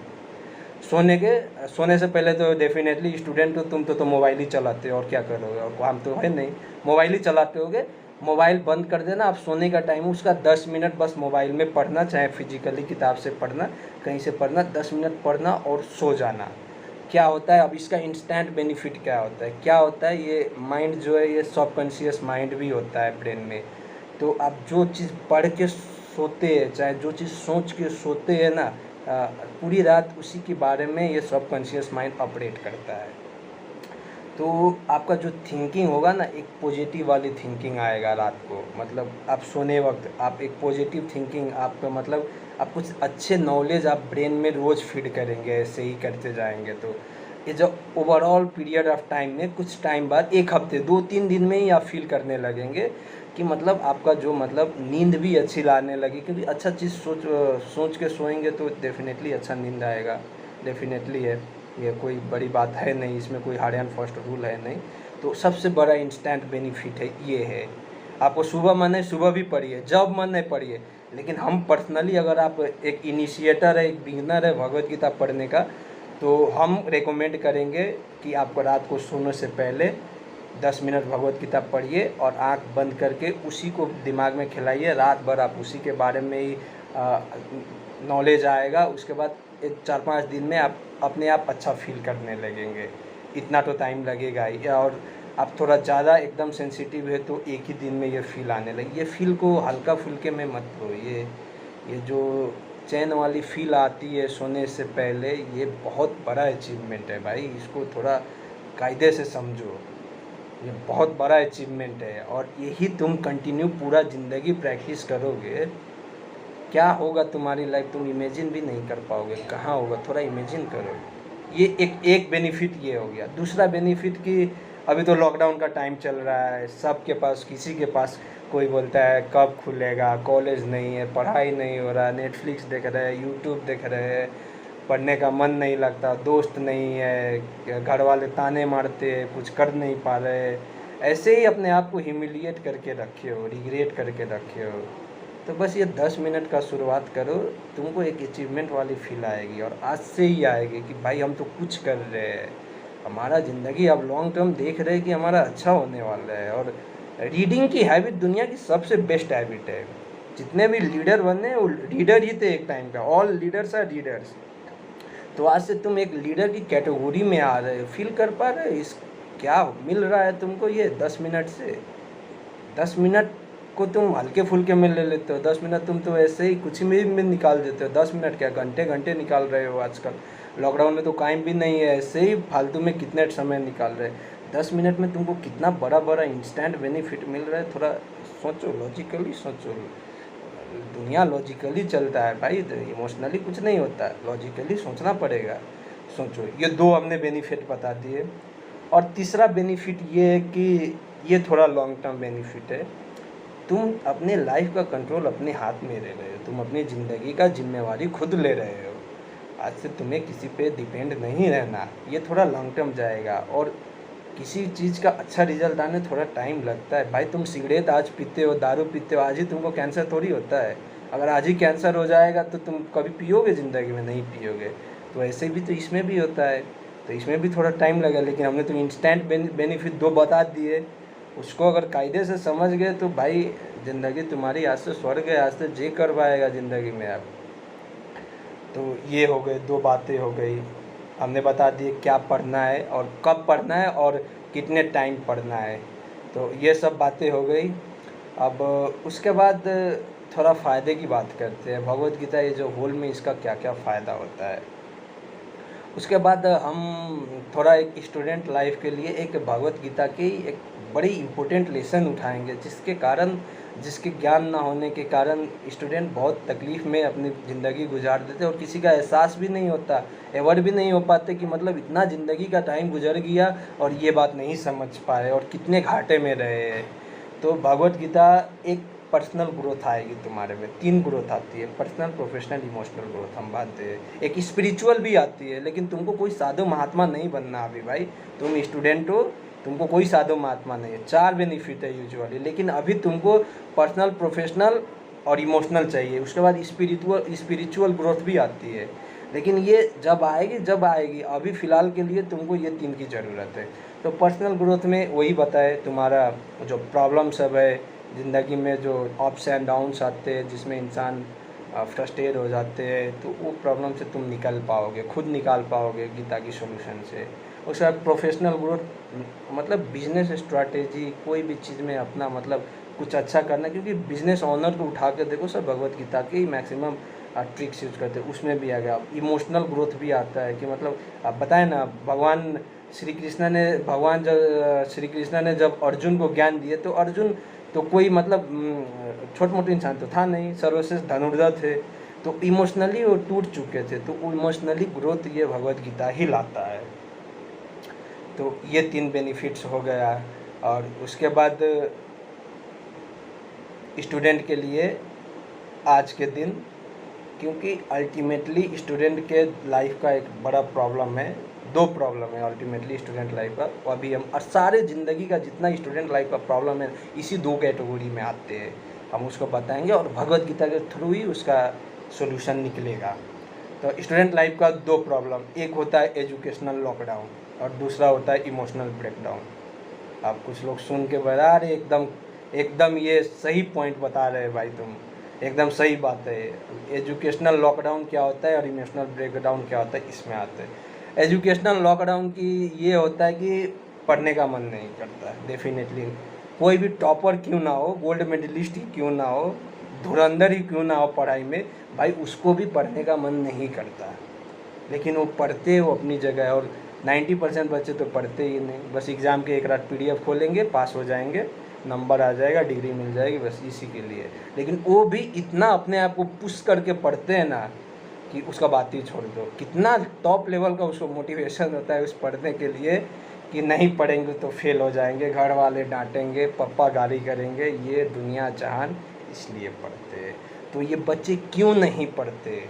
सोने से पहले तो डेफिनेटली स्टूडेंट हो तुम तो मोबाइल ही चलाते हो, और क्या करोगे, और काम तो है नहीं, मोबाइल ही चलाते होगे। मोबाइल बंद कर देना, आप सोने का टाइम उसका 10 मिनट बस मोबाइल में पढ़ना, चाहे फिजिकली किताब से पढ़ना, कहीं से पढ़ना, 10 मिनट पढ़ना और सो जाना। क्या होता है, अब इसका इंस्टेंट बेनिफिट क्या होता है, ये माइंड जो है ये सबकॉन्शियस माइंड भी होता है ब्रेन में। तो आप जो चीज़ पढ़ के सोते हैं, चाहे जो चीज़ सोच के सोते हैं ना, पूरी रात उसी के बारे में ये सबकॉन्शियस माइंड ऑपरेट करता है। तो आपका जो थिंकिंग होगा ना, एक पॉजिटिव वाली थिंकिंग आएगा रात को, मतलब आप सोने वक्त आप एक पॉजिटिव थिंकिंग, आपका मतलब आप कुछ अच्छे नॉलेज आप ब्रेन में रोज़ फीड करेंगे, ऐसे ही करते जाएंगे। तो ये जो ओवरऑल पीरियड ऑफ टाइम में कुछ टाइम बाद, 1 हफ्ते 2-3 दिन में ही आप फील करने लगेंगे कि मतलब आपका जो मतलब नींद भी अच्छी लाने लगी, क्योंकि अच्छा चीज़ सोच के सोएंगे तो डेफिनेटली अच्छा नींद आएगा, डेफिनेटली है, ये कोई बड़ी बात है नहीं, इसमें कोई हार्ड एंड फास्ट रूल है नहीं। तो सबसे बड़ा इंस्टेंट बेनिफिट है ये है। आपको सुबह मन है सुबह भी पढ़िए, जब मन है पढ़िए, लेकिन हम पर्सनली, अगर आप एक इनिशिएटर है, एक बिगिनर है भगवत गीता पढ़ने का, तो हम रेकमेंड करेंगे कि आपको रात को सोने से पहले 10 मिनट भगवत गीता पढ़िए और आंख बंद करके उसी को दिमाग में खिलाइए। रात भर आप उसी के बारे में ही नॉलेज आएगा। उसके बाद 4-5 दिन में आप अपने आप अच्छा फील करने लगेंगे। इतना तो टाइम लगेगा ही। और आप थोड़ा ज़्यादा एकदम सेंसिटिव है तो एक ही दिन में ये फील आने लगे। ये फील को हल्का फुल्के में मत लो। ये जो चैन वाली फील आती है सोने से पहले, ये बहुत बड़ा अचीवमेंट है भाई। इसको थोड़ा कायदे से समझो, ये बहुत बड़ा अचीवमेंट है। और यही तुम कंटिन्यू पूरा ज़िंदगी प्रैक्टिस करोगे, क्या होगा तुम्हारी लाइफ तुम इमेजिन भी नहीं कर पाओगे। कहाँ होगा, थोड़ा इमेजिन करो। ये एक बेनिफिट ये हो गया। दूसरा बेनिफिट कि अभी तो लॉकडाउन का टाइम चल रहा है, सबके पास, किसी के पास, कोई बोलता है कब खुलेगा, कॉलेज नहीं है, पढ़ाई नहीं हो रहा, नेटफ्लिक्स देख रहे हैं, यूट्यूब देख रहे हैं, पढ़ने का मन नहीं लगता, दोस्त नहीं है, घर वाले ताने मारते हैं, कुछ कर नहीं पा रहे, ऐसे ही अपने आप को ह्यूमिलिएट करके रखे हो, रिग्रेट करके रखे हो। तो बस ये 10 मिनट का शुरुआत करो, तुमको एक अचीवमेंट वाली फील आएगी। और आज से ही आएगी कि भाई हम तो कुछ कर रहे हैं, हमारा ज़िंदगी अब लॉन्ग टर्म देख रहे हैं कि हमारा अच्छा होने वाला है। और रीडिंग की हैबिट दुनिया की सबसे बेस्ट हैबिट है। जितने भी लीडर बने वो रीडर ही थे एक टाइम पे। All leaders are readers. तो आज से तुम एक लीडर की कैटेगरी में आ रहे हो, फील कर पा रहे हो इस क्या मिल रहा है तुमको ये 10 मिनट से। 10 मिनट को तुम हल्के फुल्के में ले लेते हो। 10 मिनट तुम तो ऐसे ही कुछ में निकाल देते हो। 10 मिनट क्या, घंटे घंटे निकाल रहे हो आजकल। लॉकडाउन में तो टाइम भी नहीं है, ऐसे ही फालतू में कितने समय निकाल रहे हैं। 10 मिनट में तुमको कितना बड़ा बड़ा इंस्टेंट बेनिफिट मिल रहा है। थोड़ा सोचो, लॉजिकली सोचो। दुनिया लॉजिकली चलता है भाई, इमोशनली कुछ नहीं होता है, लॉजिकली सोचना पड़ेगा। सोचो, ये 2 हमने बेनिफिट बता दिए। और तीसरा बेनिफिट ये है कि ये थोड़ा लॉन्ग टर्म बेनिफिट है। तुम अपने लाइफ का कंट्रोल अपने हाथ में ले रहे हो। तुम अपनी ज़िंदगी का जिम्मेवारी खुद ले रहे हो। आज से तुम्हें किसी पे डिपेंड नहीं रहना। ये थोड़ा लॉन्ग टर्म जाएगा। और किसी चीज़ का अच्छा रिजल्ट आने थोड़ा टाइम लगता है भाई। तुम सिगरेट आज पीते हो, दारू पीते हो, आज ही तुमको कैंसर थोड़ी होता है। अगर आज ही कैंसर हो जाएगा तो तुम कभी पियोगे ज़िंदगी में? नहीं पियोगे। तो ऐसे भी तो इसमें भी होता है, तो इसमें भी थोड़ा टाइम लगा। लेकिन हमने तो इंस्टेंट बेनिफिट 2 बता दिए। उसको अगर कायदे से समझ गए तो भाई ज़िंदगी तुम्हारी आज से स्वर्ग है, आज से जे कर पाएगा ज़िंदगी में आप। तो ये हो गए, 2 बातें हो गई। हमने बता दिए क्या पढ़ना है और कब पढ़ना है और कितने टाइम पढ़ना है। तो ये सब बातें हो गई। अब उसके बाद थोड़ा फ़ायदे की बात करते हैं। भगवत गीता ये जो होल में इसका क्या क्या फ़ायदा होता है। उसके बाद हम थोड़ा एक स्टूडेंट लाइफ के लिए एक भगवत गीता की एक बड़ी इम्पोर्टेंट लेसन उठाएंगे, जिसके ज्ञान ना होने के कारण स्टूडेंट बहुत तकलीफ़ में अपनी ज़िंदगी गुजार देते और किसी का एहसास भी नहीं होता, अवेयर भी नहीं हो पाते कि मतलब इतना ज़िंदगी का टाइम गुजर गया और ये बात नहीं समझ पाए और कितने घाटे में रहे हैं। तो भगवत गीता एक पर्सनल ग्रोथ आएगी तुम्हारे में। 3 ग्रोथ आती है, पर्सनल, प्रोफेशनल, इमोशनल ग्रोथ हम बात है। एक स्पिरिचुअल भी आती है, लेकिन तुमको कोई साधु महात्मा नहीं बनना अभी भाई। तुम स्टूडेंट हो, तुमको कोई साधु महात्मा नहीं है। 4 बेनिफिट है यूजुअली, लेकिन अभी तुमको पर्सनल, प्रोफेशनल और इमोशनल चाहिए। उसके बाद स्पिरिचुअल ग्रोथ भी आती है, लेकिन ये जब आएगी। अभी फ़िलहाल के लिए तुमको ये 3 की ज़रूरत है। तो पर्सनल ग्रोथ में वही बताए, तुम्हारा जो प्रॉब्लम सब है ज़िंदगी में, जो अप्स एंड डाउन्स आते हैं, जिसमें इंसान फ्रस्ट्रेट हो जाते हैं, तो वो प्रॉब्लम से तुम निकल पाओगे, खुद निकाल पाओगे गीता की सॉल्यूशन से। उसके बाद प्रोफेशनल ग्रोथ मतलब बिजनेस स्ट्रैटेजी, कोई भी चीज़ में अपना मतलब कुछ अच्छा करना, क्योंकि बिजनेस ऑनर को उठा के देखो, सब भगवत गीता के ही मैक्सिमम ट्रिक्स यूज करते हैं, उसमें भी आ गया। इमोशनल ग्रोथ भी आता है कि मतलब आप बताएं ना, भगवान श्री कृष्ण ने जब अर्जुन को ज्ञान दिए, तो अर्जुन तो कोई मतलब छोट मोटे इंसान तो था नहीं, सर्वश्रेष्ठ धनुर्धर थे। तो इमोशनली वो टूट चुके थे। तो इमोशनली ग्रोथ ये भगवत गीता ही लाता है। तो ये 3 बेनिफिट्स हो गया। और उसके बाद स्टूडेंट के लिए आज के दिन, क्योंकि अल्टीमेटली स्टूडेंट के लाइफ का एक बड़ा प्रॉब्लम है, 2 प्रॉब्लम है अल्टीमेटली स्टूडेंट लाइफ का। वो अभी हम और सारे ज़िंदगी का जितना स्टूडेंट लाइफ का प्रॉब्लम है इसी 2 कैटेगरी में आते हैं। हम उसको बताएंगे और भगवत गीता के थ्रू ही उसका सोल्यूशन निकलेगा। तो स्टूडेंट लाइफ का 2 प्रॉब्लम, एक होता है एजुकेशनल लॉकडाउन और दूसरा होता है इमोशनल ब्रेकडाउन। अब कुछ लोग सुन के बता रहे एकदम एकदम ये सही पॉइंट बता रहे भाई, तुम एकदम सही बात है। एजुकेशनल लॉकडाउन क्या होता है और इमोशनल ब्रेकडाउन क्या होता है, इसमें आते हैं। एजुकेशनल लॉकडाउन की ये होता है कि पढ़ने का मन नहीं करता है। डेफिनेटली कोई भी टॉपर क्यों ना हो, गोल्ड मेडलिस्ट ही क्यों ना हो, धुरंधर ही क्यों ना हो पढ़ाई में, भाई उसको भी पढ़ने का मन नहीं करता। लेकिन वो पढ़ते वो अपनी जगह है। और 90% बच्चे तो पढ़ते ही नहीं, बस एग्ज़ाम के एक रात PDF खोलेंगे, पास हो जाएंगे, नंबर आ जाएगा, डिग्री मिल जाएगी, बस इसी के लिए। लेकिन वो भी इतना अपने आप को पुश करके पढ़ते हैं ना कि उसका बात ही छोड़ दो। कितना टॉप लेवल का उसको मोटिवेशन होता है उस पढ़ने के लिए कि नहीं पढ़ेंगे तो फेल हो जाएंगे, घर वाले डांटेंगे, पापा गाली करेंगे, ये दुनिया जहान, इसलिए पढ़ते। तो ये बच्चे क्यों नहीं पढ़ते?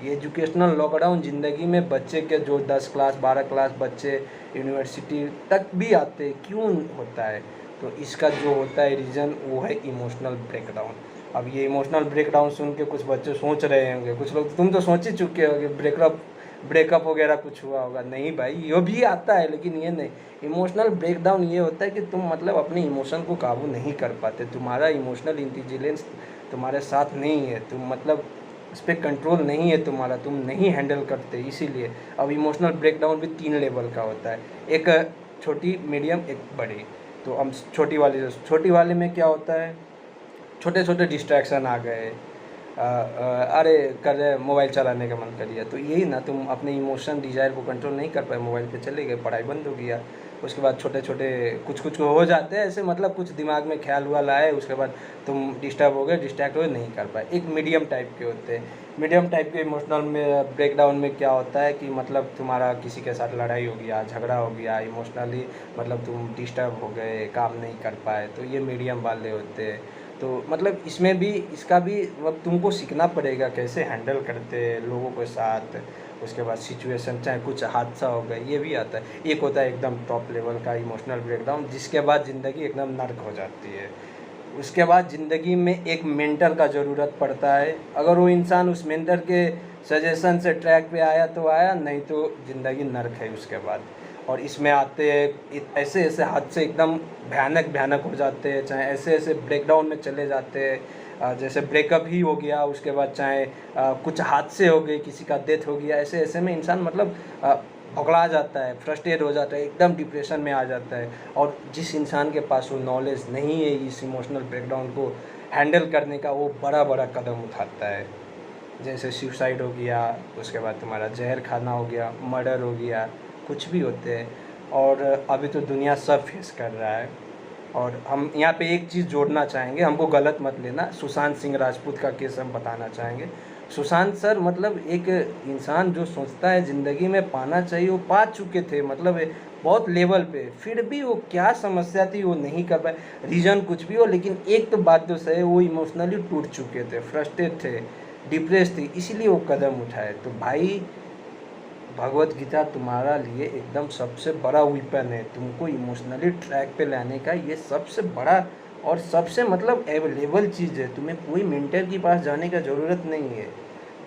ये एजुकेशनल लॉकडाउन ज़िंदगी में बच्चे के जो 10 क्लास 12 क्लास बच्चे यूनिवर्सिटी तक भी आते क्यों होता है? तो इसका जो होता है रीज़न वो है इमोशनल ब्रेकडाउन। अब ये इमोशनल ब्रेकडाउन सुन के कुछ बच्चे सोच रहे होंगे, कुछ लोग तुम तो सोच ही चुके होगे ब्रेकअप वगैरह कुछ हुआ होगा। नहीं भाई, ये भी आता है, लेकिन ये नहीं। इमोशनल ब्रेकडाउन ये होता है कि तुम मतलब अपने इमोशन को काबू नहीं कर पाते, तुम्हारा इमोशनल इंटेलिजेंस तुम्हारे साथ नहीं है, तुम मतलब उस पर कंट्रोल नहीं है तुम्हारा, तुम नहीं हैंडल करते, इसीलिए। अब इमोशनल ब्रेकडाउन भी 3 लेवल का होता है, एक छोटी, मीडियम, एक बड़ी। तो हम छोटी वाले में क्या होता है, छोटे छोटे डिस्ट्रैक्शन आ गए, अरे कर रहे मोबाइल चलाने का मन कर दिया, तो यही ना, तुम अपने इमोशन डिज़ायर को कंट्रोल नहीं कर पाए, मोबाइल पे चले गए, पढ़ाई बंद हो गया। उसके बाद छोटे छोटे कुछ हो जाते हैं ऐसे, मतलब कुछ दिमाग में ख्याल हुआ लाए, उसके बाद तुम डिस्टर्ब हो गए, डिस्ट्रैक्ट हो गए, नहीं कर पाए। एक मीडियम टाइप के होते हैं। मीडियम टाइप के इमोशनल में ब्रेकडाउन में क्या होता है कि मतलब तुम्हारा किसी के साथ लड़ाई हो गया, झगड़ा हो गया, इमोशनली मतलब तुम डिस्टर्ब हो गए, काम नहीं कर पाए, तो ये मीडियम वाले होते हैं। तो मतलब इसमें भी इसका भी मतलब तुमको सीखना पड़ेगा कैसे हैंडल करते लोगों के साथ। उसके बाद सिचुएशन, चाहे कुछ हादसा हो गया, ये भी आता है। एक होता है एकदम टॉप लेवल का इमोशनल ब्रेकडाउन, जिसके बाद ज़िंदगी एकदम नर्क हो जाती है। उसके बाद ज़िंदगी में एक मेंटर का ज़रूरत पड़ता है। अगर वो इंसान उस मेंटर के सजेशन से ट्रैक पे आया तो आया, नहीं तो ज़िंदगी नर्क है उसके बाद। और इसमें आते हैं ऐसे ऐसे हादसे एकदम भयानक हो जाते हैं, चाहे ऐसे ऐसे ब्रेकडाउन में चले जाते हैं, जैसे ब्रेकअप ही हो गया, उसके बाद चाहे कुछ हादसे हो गए, किसी का डेथ हो गया, ऐसे ऐसे में इंसान मतलब भुगला जाता है, फ्रस्ट्रेट हो जाता है, एकदम डिप्रेशन में आ जाता है। और जिस इंसान के पास वो नॉलेज नहीं है इस इमोशनल ब्रेकडाउन को हैंडल करने का, वो बड़ा कदम उठाता है। जैसे सुसाइड हो गया, उसके बाद तुम्हारा जहर खाना हो गया, मर्डर हो गया, कुछ भी होते हैं। और अभी तो दुनिया सब फेस कर रहा है। और हम यहाँ पे एक चीज़ जोड़ना चाहेंगे, हमको गलत मत लेना, सुशांत सिंह राजपूत का केस हम बताना चाहेंगे। सुशांत सर मतलब एक इंसान जो सोचता है ज़िंदगी में पाना चाहिए वो पा चुके थे, मतलब बहुत लेवल पे, फिर भी वो क्या समस्या थी वो नहीं कर पाए, रीज़न कुछ भी हो, लेकिन एक तो बात तो सही है, वो इमोशनली टूट चुके थे, फ्रस्ट्रेट थे, डिप्रेस थे, इसीलिए वो कदम उठाए। तो भाई भगवत गीता तुम्हारा लिए एकदम सबसे बड़ा वेपन है, तुमको इमोशनली ट्रैक पे लाने का ये सबसे बड़ा और सबसे मतलब अवेलेबल चीज़ है। तुम्हें कोई मेंटर के पास जाने का ज़रूरत नहीं है।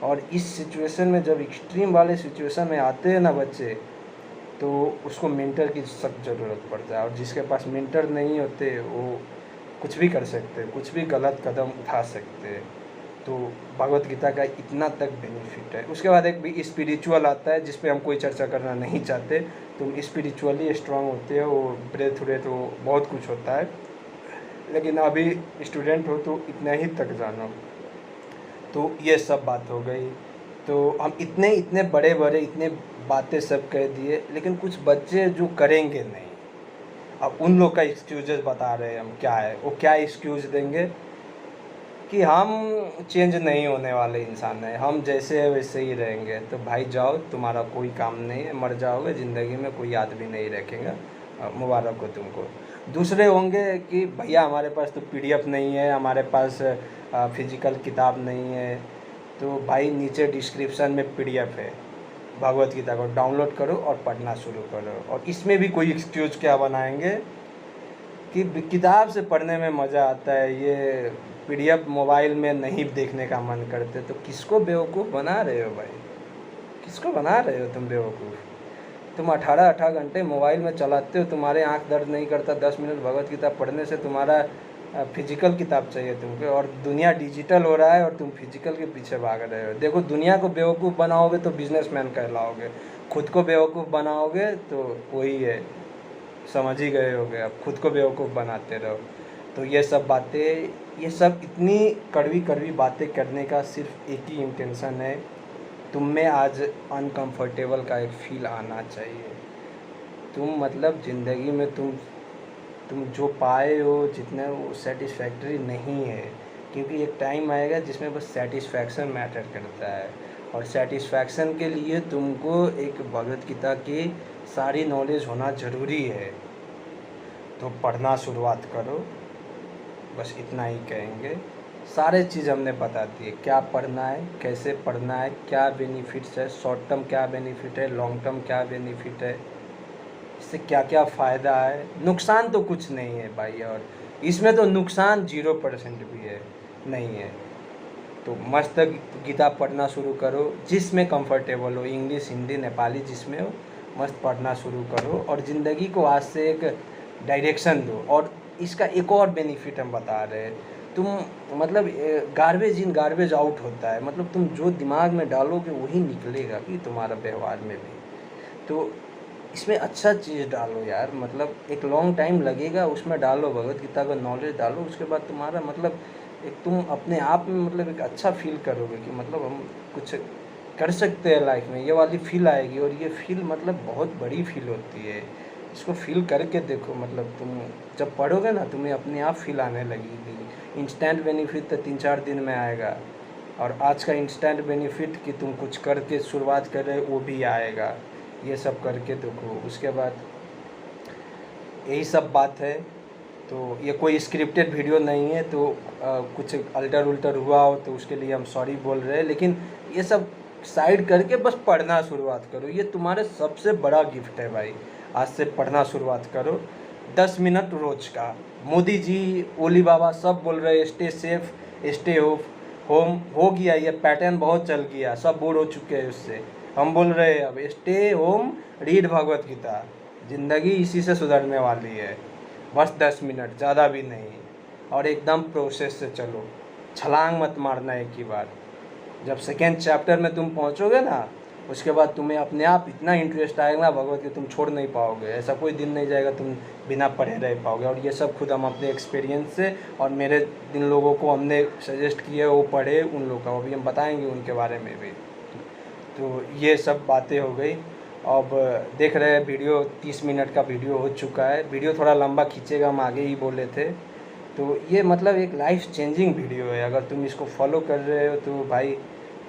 और इस सिचुएशन में जब एक्सट्रीम वाले सिचुएशन में आते हैं ना बच्चे, तो उसको मेंटर की सख्त ज़रूरत पड़ता है। और जिसके पास मेंटर नहीं होते वो कुछ भी कर सकते, कुछ भी गलत कदम उठा सकते हैं। तो भगवत गीता का इतना तक बेनिफिट है। उसके बाद एक भी स्पिरिचुअल आता है जिस पे हम कोई चर्चा करना नहीं चाहते। तुम स्पिरिचुअली स्ट्रांग होते हो, वो ब्रेथ व्रेथ वो बहुत कुछ होता है, लेकिन अभी स्टूडेंट हो तो इतना ही तक जानो। तो ये सब बात हो गई। तो हम इतने बड़े इतने बातें सब कह दिए, लेकिन कुछ बच्चे जो करेंगे नहीं, अब उन लोग का एक्सक्यूजेस बता रहे हैं हम, क्या है वो, क्या एक्सक्यूज़ देंगे। कि हम चेंज नहीं होने वाले इंसान हैं, हम जैसे है वैसे ही रहेंगे। तो भाई जाओ, तुम्हारा कोई काम नहीं है, मर जाओगे, ज़िंदगी में कोई याद भी नहीं रखेगा। मुबारक हो तुमको। दूसरे होंगे कि भैया हमारे पास तो पीडीएफ नहीं है, हमारे पास फिजिकल किताब नहीं है। तो भाई नीचे डिस्क्रिप्शन में पीडीएफ है भगवत गीता को, डाउनलोड करो और पढ़ना शुरू करो। और इसमें भी कोई एक्सक्यूज़ क्या बनाएंगे कि किताब से पढ़ने में मज़ा आता है, ये पीडीएफ मोबाइल में नहीं देखने का मन करते। तो किसको बेवकूफ़ बना रहे हो भाई? किसको बना रहे हो तुम बेवकूफ़? तुम 18 घंटे मोबाइल में चलाते हो, तुम्हारे आंख दर्द नहीं करता 10 मिनट भगवत गीता पढ़ने से? तुम्हारा फिजिकल किताब चाहिए तुमको, और दुनिया डिजिटल हो रहा है और तुम फिजिकल के पीछे भाग रहे हो। देखो, दुनिया को बेवकूफ़ बनाओगे तो बिजनेसमैन कहलाओगे, खुद को बेवकूफ़ बनाओगे तो वही है, समझ ही गए होगे। अब खुद को बेवकूफ़ बनाते रहो। तो ये सब बातें, ये सब इतनी कड़वी कड़वी बातें करने का सिर्फ एक ही इंटेंशन है, तुम में आज अनकंफर्टेबल का एक फील आना चाहिए। तुम मतलब ज़िंदगी में तुम जो पाए हो जितने, वो सेटिस्फैक्टरी नहीं है। क्योंकि एक टाइम आएगा जिसमें बस सेटिस्फैक्शन मैटर करता है, और सेटिस्फैक्शन के लिए तुमको एक भगवत गीता की सारी नॉलेज होना ज़रूरी है। तो पढ़ना शुरुआत करो, बस इतना ही कहेंगे। सारे चीज़ हमने बता दिए, क्या पढ़ना है, कैसे पढ़ना है, क्या बेनिफिट्स है, शॉर्ट टर्म क्या बेनिफिट है, लॉन्ग टर्म क्या बेनिफिट है, इससे क्या क्या फ़ायदा है। नुकसान तो कुछ नहीं है भाई, और इसमें तो नुकसान 0% भी है नहीं है। तो मस्त गीता पढ़ना शुरू करो, जिसमें कंफर्टेबल हो, इंग्लिश, हिंदी, नेपाली, जिसमें हो, मस्त पढ़ना शुरू करो और ज़िंदगी को आज से एक डायरेक्शन दो। और इसका एक और बेनिफिट हम बता रहे हैं, तुम मतलब गार्बेज इन गार्बेज आउट होता है, मतलब तुम जो दिमाग में डालोगे वही निकलेगा कि तुम्हारा व्यवहार में भी। तो इसमें अच्छा चीज़ डालो यार, मतलब एक लॉन्ग टाइम लगेगा, उसमें डालो, भगवत गीता का नॉलेज डालो, उसके बाद तुम्हारा मतलब एक तुम अपने आप में मतलब एक अच्छा फील करोगे कि मतलब हम कुछ कर सकते हैं लाइफ में, ये वाली फील आएगी। और ये फील मतलब बहुत बड़ी फील होती है, इसको फील करके देखो। मतलब तुम जब पढ़ोगे ना, तुम्हें अपने आप फील आने लगेगी। इंस्टेंट बेनिफिट तो 3-4 दिन में आएगा, और आज का इंस्टेंट बेनिफिट कि तुम कुछ करके शुरुआत कर रहे वो भी आएगा। ये सब करके देखो, उसके बाद यही सब बात है। तो ये कोई स्क्रिप्टेड वीडियो नहीं है, तो कुछ अल्टर उल्टर हुआ हो तो उसके लिए हम सॉरी बोल रहे हैं। लेकिन ये सब साइड करके बस पढ़ना शुरुआत करो, ये तुम्हारे सबसे बड़ा गिफ्ट है भाई। आज से पढ़ना शुरुआत करो, 10 मिनट रोज का। मोदी जी, ओली बाबा सब बोल रहे हैं स्टे सेफ, स्टे होम। हो गया, ये पैटर्न बहुत चल गया, सब बोर हो चुके हैं उससे। हम बोल रहे हैं अब stay home, read Bhagavad Gita. ज़िंदगी इसी से सुधरने वाली है। बस 10 मिनट, ज़्यादा भी नहीं, और एकदम प्रोसेस से चलो, छलांग मत मारना एक ही बार। जब सेकेंड चैप्टर में तुम पहुंचोगे ना, उसके बाद तुम्हें अपने आप इतना इंटरेस्ट आएगा ना भगवत गीता, तुम छोड़ नहीं पाओगे। ऐसा कोई दिन नहीं जाएगा तुम बिना पढ़े रह पाओगे। और ये सब खुद हम अपने एक्सपीरियंस से, और मेरे जिन लोगों को हमने सजेस्ट किए वो पढ़े, उन लोगों का अभी हम बताएंगे उनके बारे में भी। तो ये सब बातें हो गई। अब देख रहे हैं वीडियो 30 मिनट का वीडियो हो चुका है। वीडियो थोड़ा लंबा खींचेगा, हम आगे ही बोले थे। तो ये मतलब एक लाइफ चेंजिंग वीडियो है। अगर तुम इसको फॉलो कर रहे हो तो भाई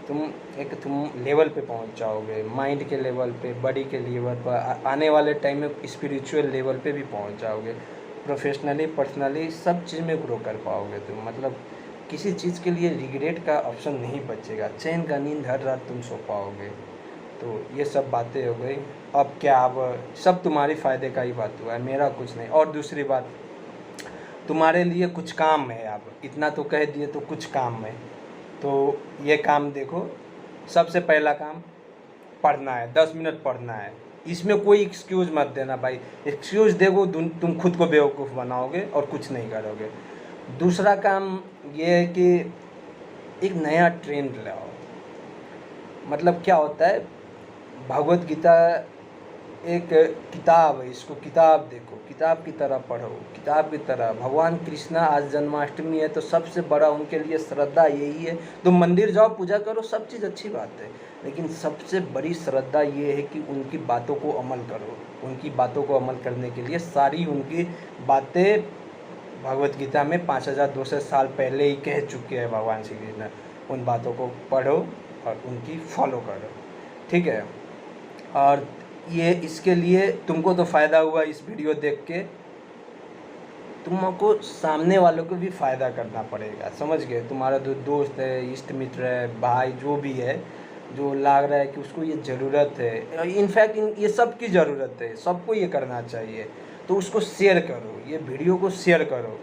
तुम लेवल पे पहुंच जाओगे, माइंड के लेवल पे, बॉडी के लेवल पर, आने वाले टाइम में स्पिरिचुअल लेवल पे भी पहुंच जाओगे। प्रोफेशनली, पर्सनली, सब चीज़ में ग्रो कर पाओगे तुम। मतलब किसी चीज़ के लिए रिग्रेट का ऑप्शन नहीं बचेगा, चैन का नींद हर रात तुम सो पाओगे। तो ये सब बातें हो गई। अब क्या, अब सब तुम्हारी फ़ायदे का ही बात हुआ है, मेरा कुछ नहीं। और दूसरी बात, तुम्हारे लिए कुछ काम है। अब इतना तो कह दिए, तो कुछ काम है। तो ये काम देखो, सबसे पहला काम पढ़ना है, 10 मिनट पढ़ना है। इसमें कोई एक्सक्यूज़ मत देना भाई, एक्सक्यूज़ देखो तुम खुद को बेवकूफ़ बनाओगे और कुछ नहीं करोगे। दूसरा काम ये है कि एक नया ट्रेंड लाओ। मतलब क्या होता है, भगवत गीता एक किताब है, इसको किताब देखो, किताब की तरह पढ़ो, किताब की तरह। भगवान कृष्णा आज जन्माष्टमी है तो सबसे बड़ा उनके लिए श्रद्धा यही है। तुम मंदिर जाओ, पूजा करो, सब चीज़ अच्छी बात है, लेकिन सबसे बड़ी श्रद्धा ये है कि उनकी बातों को अमल करो। उनकी बातों को अमल करने के लिए सारी उनकी बातें भगवत गीता में 5200 साल पहले ही कह चुके हैं भगवान श्री कृष्ण। उन बातों को पढ़ो और उनकी फॉलो करो, ठीक है। और ये इसके लिए तुमको तो फ़ायदा हुआ इस वीडियो देख के, तुमको सामने वालों को भी फ़ायदा करना पड़ेगा, समझ गए। तुम्हारा जो दोस्त है, इष्ट मित्र है, भाई जो भी है, जो लग रहा है कि उसको ये ज़रूरत है, इनफैक्ट ये सब की ज़रूरत है, सबको ये करना चाहिए, तो उसको शेयर करो, ये वीडियो को शेयर करो।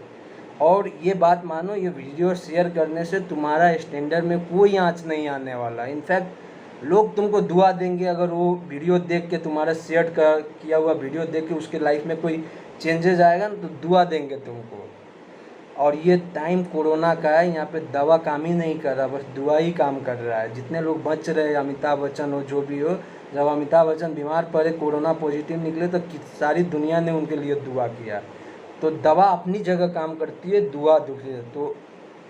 और ये बात मानो, ये वीडियो शेयर करने से तुम्हारा स्टैंडर्ड में कोई आँच नहीं आने वाला। इनफैक्ट लोग तुमको दुआ देंगे अगर वो वीडियो देख के, तुम्हारा शेयर किया हुआ वीडियो देख के उसके लाइफ में कोई चेंजेस आएगा ना, तो दुआ देंगे तुमको। और ये टाइम कोरोना का है, यहाँ पे दवा काम ही नहीं कर रहा, बस दुआ ही काम कर रहा है। जितने लोग बच रहे, अमिताभ बच्चन हो, जो भी हो, जब अमिताभ बच्चन बीमार पड़े, कोरोना पॉजिटिव निकले, तो सारी दुनिया ने उनके लिए दुआ किया। तो दवा अपनी जगह काम करती है, दुआ दूसरी। तो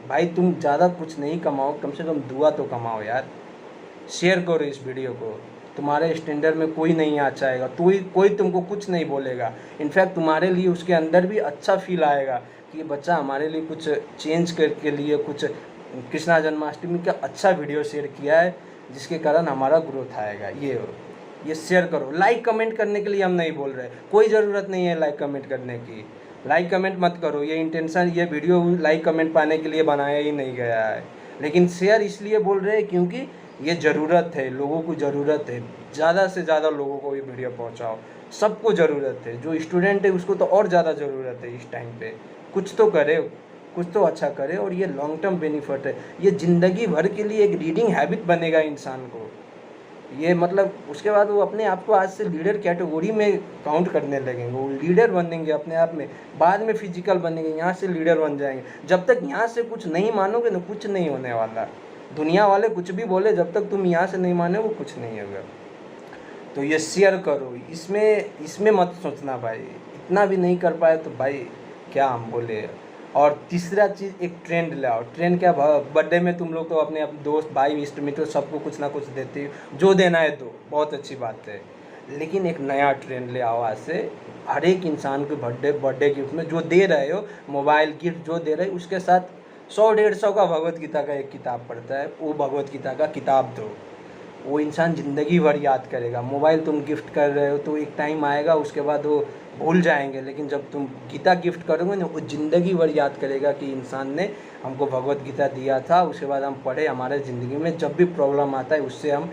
भाई तुम ज़्यादा कुछ नहीं कमाओ, कम से कम दुआ तो कमाओ यार। शेयर करो इस वीडियो को, तुम्हारे स्टैंडर्ड में कोई नहीं आ जाएगा, कोई तुमको कुछ नहीं बोलेगा। इनफैक्ट तुम्हारे लिए उसके अंदर भी अच्छा फील आएगा कि बच्चा हमारे लिए कुछ चेंज करके लिए कुछ कृष्णा जन्माष्टमी का अच्छा वीडियो शेयर किया है, जिसके कारण हमारा ग्रोथ आएगा। ये शेयर करो। लाइक कमेंट करने के लिए हम नहीं बोल रहे, कोई ज़रूरत नहीं है लाइक कमेंट करने की। लाइक कमेंट मत करो, ये इंटेंशन, ये वीडियो लाइक कमेंट पाने के लिए बनाया ही नहीं गया है। लेकिन शेयर इसलिए बोल रहे हैं क्योंकि ये ज़रूरत है, लोगों को ज़रूरत है, ज़्यादा से ज़्यादा लोगों को ये वीडियो पहुंचाओ। सबको ज़रूरत है, जो स्टूडेंट है उसको तो और ज़्यादा ज़रूरत है इस टाइम पे। कुछ तो करे, कुछ तो अच्छा करे, और ये लॉन्ग टर्म बेनिफिट है। ये ज़िंदगी भर के लिए एक रीडिंग हैबिट बनेगा इंसान को। ये मतलब उसके बाद वो अपने आप को आज से लीडर कैटेगरी में काउंट करने लगेंगे, वो लीडर बनेंगे अपने आप में, बाद में फिजिकल बनेंगे, यहाँ से लीडर बन जाएंगे। जब तक यहाँ से कुछ नहीं मानोगे ना, कुछ नहीं होने वाला। दुनिया वाले कुछ भी बोले, जब तक तुम यहाँ से नहीं माने वो कुछ नहीं होगा। तो ये शेयर करो, इसमें मत सोचना भाई, इतना भी नहीं कर पाए तो भाई क्या हम बोले। और तीसरा चीज़, एक ट्रेंड लाओ। ट्रेंड क्या, बर्थडे में तुम लोग तो अपने दोस्त, भाई, इष्ट मित्र सबको कुछ ना कुछ देते हो, जो देना है दो, बहुत अच्छी बात है। लेकिन एक नया ट्रेंड ले आओ आज से। हर एक इंसान को बर्थडे गिफ्ट में जो दे रहे हो, मोबाइल गिफ्ट जो दे रहे हो, उसके साथ 100-150 का भगवत गीता का एक किताब पढ़ता है, वो भगवत गीता का किताब दो। वो इंसान ज़िंदगी भर याद करेगा। मोबाइल तुम गिफ्ट कर रहे हो तो एक टाइम आएगा, उसके बाद वो भूल जाएंगे, लेकिन जब तुम गीता गिफ्ट करोगे ना, वो ज़िंदगी भर याद करेगा कि इंसान ने हमको भगवत गीता दिया था, उसके बाद हम पढ़े, हमारे ज़िंदगी में जब भी प्रॉब्लम आता है उससे हम,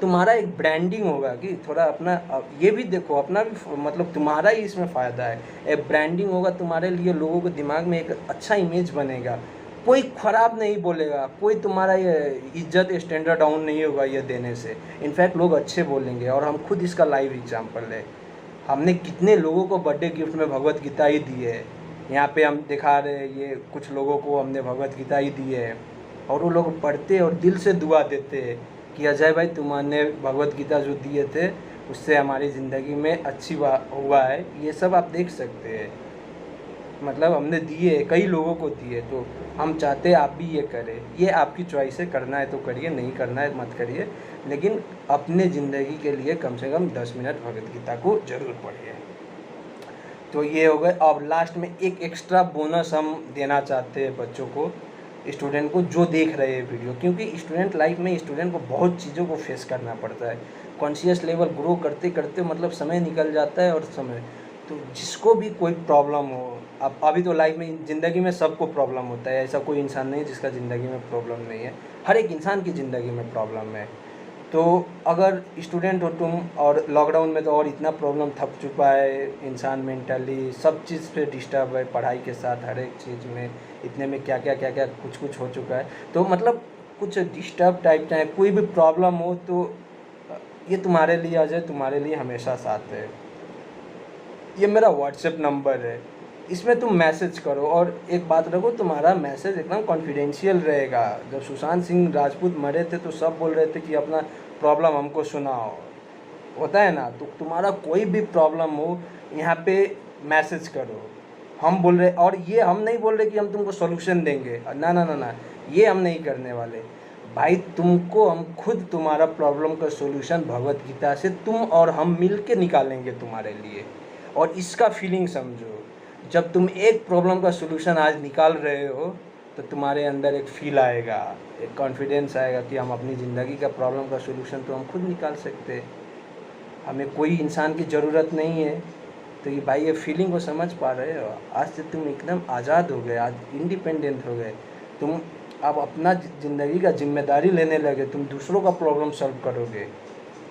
तुम्हारा एक ब्रांडिंग होगा कि थोड़ा अपना, ये भी देखो, अपना भी मतलब तुम्हारा ही इसमें फ़ायदा है। एक ब्रांडिंग होगा तुम्हारे लिए, लोगों के दिमाग में एक अच्छा इमेज बनेगा, कोई ख़राब नहीं बोलेगा, कोई तुम्हारा ये इज्जत स्टैंडर्ड डाउन नहीं होगा ये देने से। इनफैक्ट लोग अच्छे बोलेंगे। और हम खुद इसका लाइव एग्जांपल है, हमने कितने लोगों को बर्थडे गिफ्ट में भगवत गीता ही दी है। यहाँ पे हम दिखा रहे हैं, ये कुछ लोगों को हमने भगवत गीता ही दी है, और वो लोग पढ़ते और दिल से दुआ देते हैं कि अजय भाई तुमने भगवत गीता जो दिए थे उससे हमारी ज़िंदगी में अच्छी हुआ है। ये सब आप देख सकते हैं, मतलब हमने दिए, कई लोगों को दिए, तो हम चाहते हैं आप भी ये करें। ये आपकी चॉइस है, करना है तो करिए, नहीं करना है मत करिए, लेकिन अपने ज़िंदगी के लिए कम से कम 10 मिनट भगवत गीता को ज़रूर पढ़िए। तो ये हो गए। अब लास्ट में एक एक्स्ट्रा बोनस हम देना चाहते हैं बच्चों को, स्टूडेंट को जो देख रहे हैं वीडियो, क्योंकि स्टूडेंट लाइफ में स्टूडेंट को बहुत चीज़ों को फेस करना पड़ता है। कॉन्शियस लेवल ग्रो करते करते मतलब समय निकल जाता है, और समय, तो जिसको भी कोई प्रॉब्लम हो, अब अभी तो लाइफ में, ज़िंदगी में सबको प्रॉब्लम होता है, ऐसा कोई इंसान नहीं है जिसका ज़िंदगी में प्रॉब्लम नहीं है। हर एक इंसान की ज़िंदगी में प्रॉब्लम है। तो अगर स्टूडेंट हो तुम, और लॉकडाउन में तो और इतना प्रॉब्लम थक चुका है, इंसान मेंटली सब चीज़ पे डिस्टर्ब है, पढ़ाई के साथ हर एक चीज़ में, इतने में क्या क्या कुछ हो चुका है। तो मतलब कुछ डिस्टर्ब टाइप का कोई भी प्रॉब्लम हो तो ये तुम्हारे लिए अजय, तुम्हारे लिए हमेशा साथ है। ये मेरा व्हाट्सएप नंबर है, इसमें तुम मैसेज करो। और एक बात रखो, तुम्हारा मैसेज एकदम कॉन्फिडेंशियल रहेगा। जब सुशांत सिंह राजपूत मरे थे तो सब बोल रहे थे कि अपना प्रॉब्लम हमको सुनाओ, होता है ना। तो तुम्हारा कोई भी प्रॉब्लम हो, यहाँ पे मैसेज करो। हम बोल रहे, और ये हम नहीं बोल रहे कि हम तुमको सोल्यूशन देंगे, ना ना ना ना, ये हम नहीं करने वाले भाई। तुमको हम खुद तुम्हारा प्रॉब्लम का सोल्यूशन भगवत गीता से तुम और हम मिल के निकालेंगे तुम्हारे लिए। और इसका फीलिंग समझो, जब तुम एक प्रॉब्लम का सोल्यूशन आज निकाल रहे हो तो तुम्हारे अंदर एक फील आएगा, एक कॉन्फिडेंस आएगा कि हम अपनी ज़िंदगी का प्रॉब्लम का सोल्यूशन तो हम खुद निकाल सकते हैं, हमें कोई इंसान की ज़रूरत नहीं है। तो ये भाई, ये फीलिंग को समझ पा रहे हो? आज से तुम एकदम आज़ाद हो गए, आज इंडिपेंडेंट हो गए, तुम अब अपना ज़िंदगी का जिम्मेदारी लेने लगे, तुम दूसरों का प्रॉब्लम सॉल्व करोगे,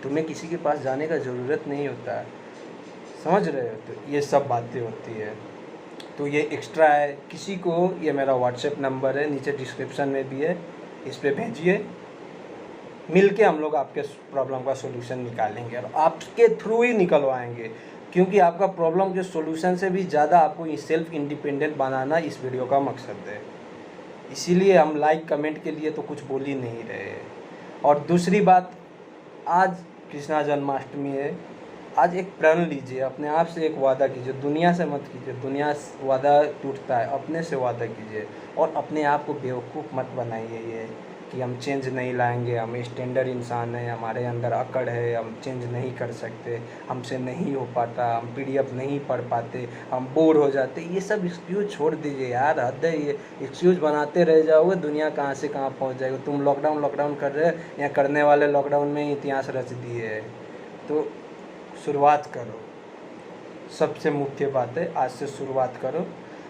तुम्हें किसी के पास जाने का ज़रूरत नहीं होता है। समझ रहे हो? तो ये सब बातें होती है। तो ये एक्स्ट्रा है, किसी को ये मेरा व्हाट्सएप नंबर है, नीचे डिस्क्रिप्शन में भी है, इस पर भेजिए, मिल के हम लोग आपके प्रॉब्लम का सोल्यूशन निकालेंगे और आपके थ्रू ही निकलवाएंगे, क्योंकि आपका प्रॉब्लम के सोल्यूशन से भी ज़्यादा आपको सेल्फ इंडिपेंडेंट बनाना इस वीडियो का मकसद है। इसीलिए हम लाइक कमेंट के लिए तो कुछ बोल ही नहीं रहे। और दूसरी बात, आज कृष्णा जन्माष्टमी है, आज एक प्रण लीजिए, अपने आप से एक वादा कीजिए, दुनिया से मत कीजिए, दुनिया से वादा टूटता है, अपने से वादा कीजिए और अपने आप को बेवकूफ़ मत बनाइए ये कि हम चेंज नहीं लाएंगे, हम स्टैंडर्ड इंसान हैं, हमारे अंदर अकड़ है, हम चेंज नहीं कर सकते, हमसे नहीं हो पाता, हम PDF नहीं पढ़ पाते, हम बोर हो जाते। ये सब एक्सक्यूज़ छोड़ दीजिए यार, हद है ये। एक्सक्यूज़ बनाते रह जाओगे, दुनिया कहाँ से कहाँ पहुँच जाएगी। तुम लॉकडाउन कर रहे हो, या करने वाले लॉकडाउन में ही इतिहास रच दिए है। तो शुरुआत करो, सबसे मुख्य बात है, आज से शुरुआत करो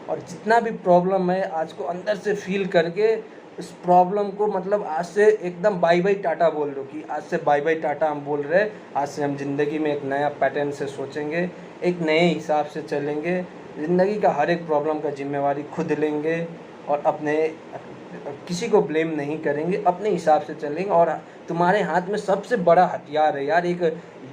और जितना भी प्रॉब्लम है आज को अंदर से फील करके इस प्रॉब्लम को मतलब आज से एकदम बाय बाय टाटा बोल दो कि आज से बाय बाय टाटा हम बोल रहे हैं। आज से हम ज़िंदगी में एक नया पैटर्न से सोचेंगे, एक नए हिसाब से चलेंगे, ज़िंदगी का हर एक प्रॉब्लम का जिम्मेवारी खुद लेंगे और अपने किसी को ब्लेम नहीं करेंगे, अपने हिसाब से चलेंगे। और तुम्हारे हाथ में सबसे बड़ा हथियार है यार, एक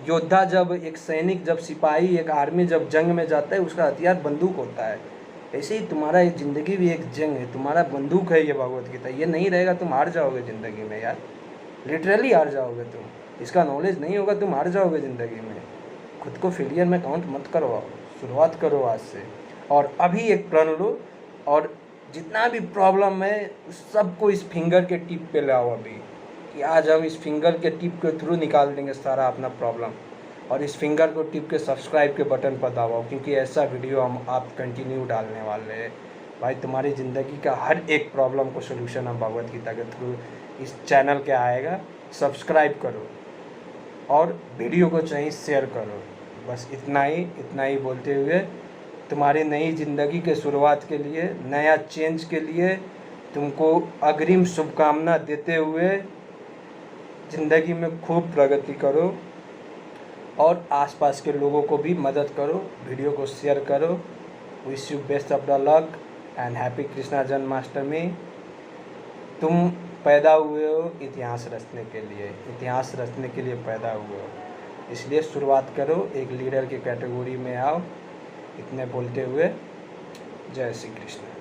योद्धा जब, एक सैनिक जब, सिपाही, एक आर्मी जब जंग में जाता है, उसका हथियार बंदूक होता है। ऐसे ही तुम्हारा एक ज़िंदगी भी एक जंग है, तुम्हारा बंदूक है ये भगवत गीता। ये नहीं रहेगा तुम हार जाओगे ज़िंदगी में यार, लिटरली हार जाओगे तुम। इसका नॉलेज नहीं होगा, तुम हार जाओगे ज़िंदगी में। खुद को फेलियर में काउंट मत करवाओ, शुरुआत करो आज से। और अभी एक प्रण लो और जितना भी प्रॉब्लम है सबको इस फिंगर के टिप पे लाओ अभी, कि आज हम इस फिंगर के टिप के थ्रू निकाल देंगे सारा अपना प्रॉब्लम। और इस फिंगर को टिप के सब्सक्राइब के बटन पर दबाओ, क्योंकि ऐसा वीडियो हम आप कंटिन्यू डालने वाले हैं। भाई, तुम्हारी ज़िंदगी का हर एक प्रॉब्लम को सोल्यूशन हम भगवत गीता के थ्रू इस चैनल के आएगा। सब्सक्राइब करो और वीडियो को चाहिए शेयर करो। बस इतना ही बोलते हुए तुम्हारी नई ज़िंदगी के शुरुआत के लिए, नया चेंज के लिए तुमको अग्रिम शुभकामना देते हुए ज़िंदगी में खूब प्रगति करो और आसपास के लोगों को भी मदद करो, वीडियो को शेयर करो। Wish you best of the luck and happy Krishna Janmashtami. तुम पैदा हुए हो इतिहास रचने के लिए, इतिहास रचने के लिए पैदा हुए हो, इसलिए शुरुआत करो, एक लीडर की कैटेगरी में आओ। इतने बोलते हुए जय श्री कृष्ण।